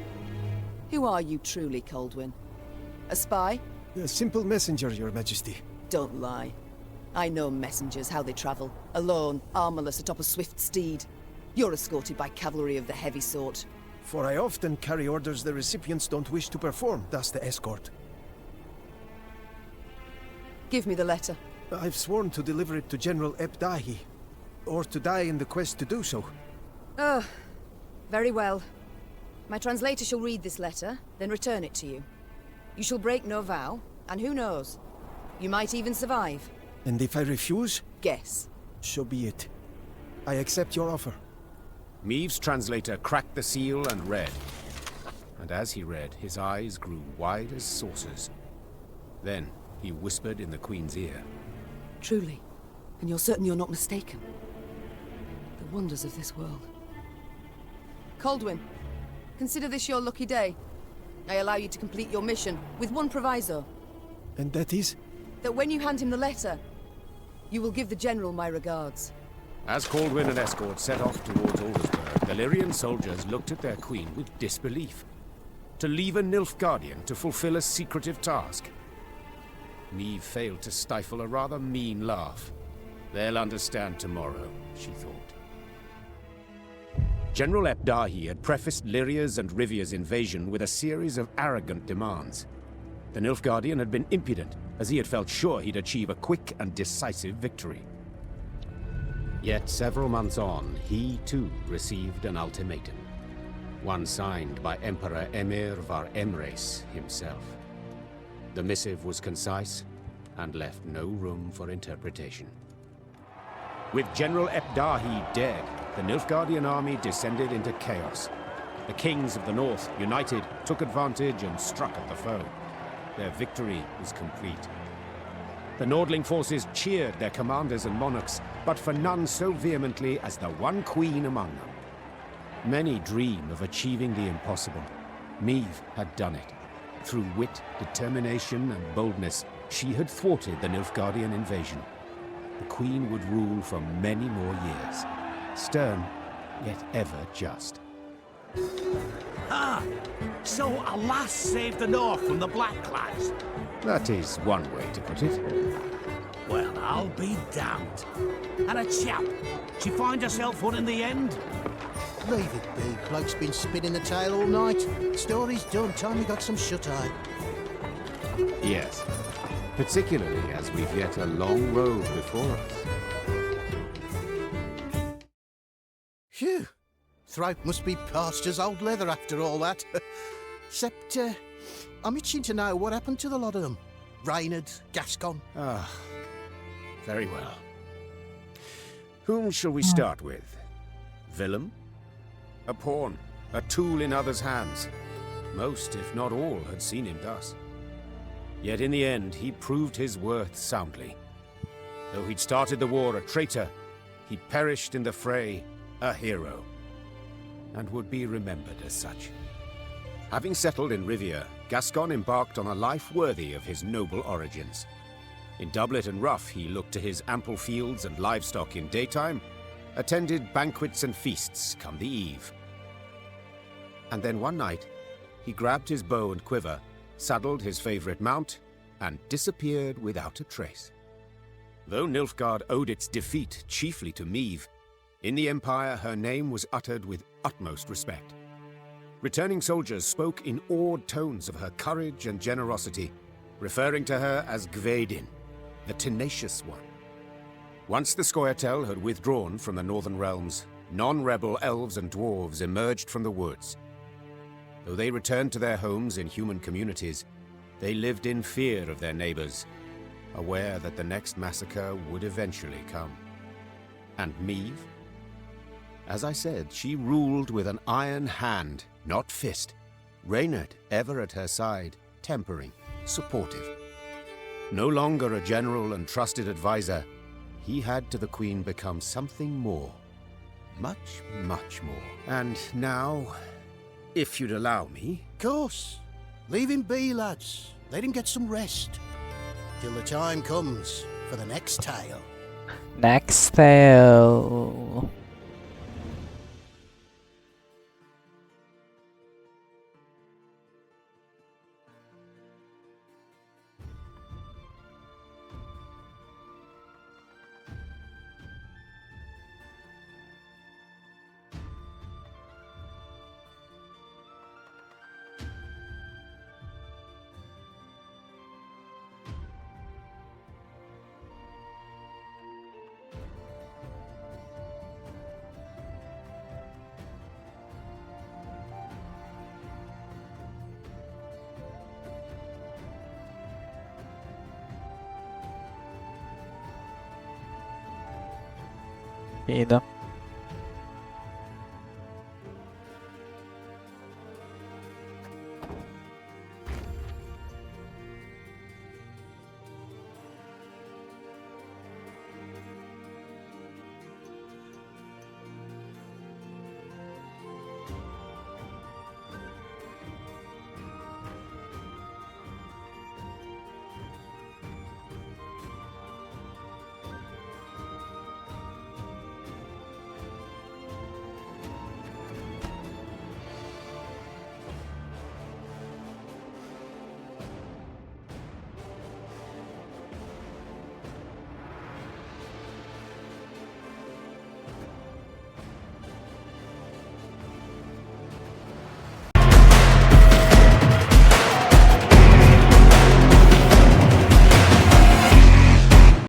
Who are you truly, Kaldwin? A spy? A simple messenger, Your Majesty. Don't lie. I know messengers, how they travel. Alone, armorless, atop a swift steed. You're escorted by cavalry of the heavy sort. For I often carry orders the recipients don't wish to perform, thus the escort. Give me the letter. I've sworn to deliver it to General Ebdahi, or to die in the quest to do so. Oh, very well. My translator shall read this letter, then return it to you. You shall break no vow, and who knows? You might even survive. And if I refuse? Guess. So be it. I accept your offer. Meve's translator cracked the seal and read. And as he read, his eyes grew wide as saucers. Then he whispered in the Queen's ear. Truly. And you're certain you're not mistaken. The wonders of this world. Kaldwin, consider this your lucky day. I allow you to complete your mission, with one proviso. And that is? That when you hand him the letter, you will give the General my regards. As Kaldwin and escort set off towards Aldersburg, the Lyrian soldiers looked at their queen with disbelief. To leave a Nilfgaardian to fulfill a secretive task. Meve failed to stifle a rather mean laugh. They'll understand tomorrow, she thought. General Ebdahi had prefaced Lyria's and Rivya'n's invasion with a series of arrogant demands. The Nilfgaardian had been impudent, as he had felt sure he'd achieve a quick and decisive victory. Yet several months on, he too received an ultimatum. One signed by Emperor Emir var Emreis himself. The missive was concise and left no room for interpretation. With General Epdahi dead, the Nilfgaardian army descended into chaos. The kings of the north, united, took advantage and struck at the foe. Their victory was complete. The Nordling forces cheered their commanders and monarchs, but for none so vehemently as the one queen among them. Many dream of achieving the impossible. Meve had done it. Through wit, determination, and boldness, she had thwarted the Nilfgaardian invasion. The queen would rule for many more years. Stern, yet ever just. Ah! So a lass saved the North from the Blackclads? That is one way to put it. Well, I'll be damned. And a chap, she find herself one in the end? Leave it be. Bloke's been spinning the tale all night. Story's done. Time we got some shut-eye. Yes. Particularly as we've yet a long road before us. Phew. Throat must be parched as old leather after all that. Except, I'm itching to know what happened to the lot of them. Reynard, Gascon. Ah, very well. Whom shall we start with? Willem? A pawn, a tool in others' hands. Most, if not all, had seen him thus. Yet in the end, he proved his worth soundly. Though he'd started the war a traitor, he'd perished in the fray a hero, and would be remembered as such. Having settled in Rivia, Gascon embarked on a life worthy of his noble origins. In doublet and ruff, he looked to his ample fields and livestock in daytime, attended banquets and feasts come the eve. And then one night, he grabbed his bow and quiver, saddled his favorite mount, and disappeared without a trace. Though Nilfgaard owed its defeat chiefly to Meve, in the Empire her name was uttered with utmost respect. Returning soldiers spoke in awed tones of her courage and generosity, referring to her as Gvedin, the tenacious one. Once the Scoia'tael had withdrawn from the northern realms, non-rebel elves and dwarves emerged from the woods. Though they returned to their homes in human communities, they lived in fear of their neighbors, aware that the next massacre would eventually come. And Meve? As I said, she ruled with an iron hand, not fist. Reynard ever at her side, tempering, supportive. No longer a general and trusted advisor, he had to the Queen become something more. Much, much more. And now, if you'd allow me... Course. Leave him be, lads. Let him get some rest. Till the time comes for the next tale. Next tale. İyi de.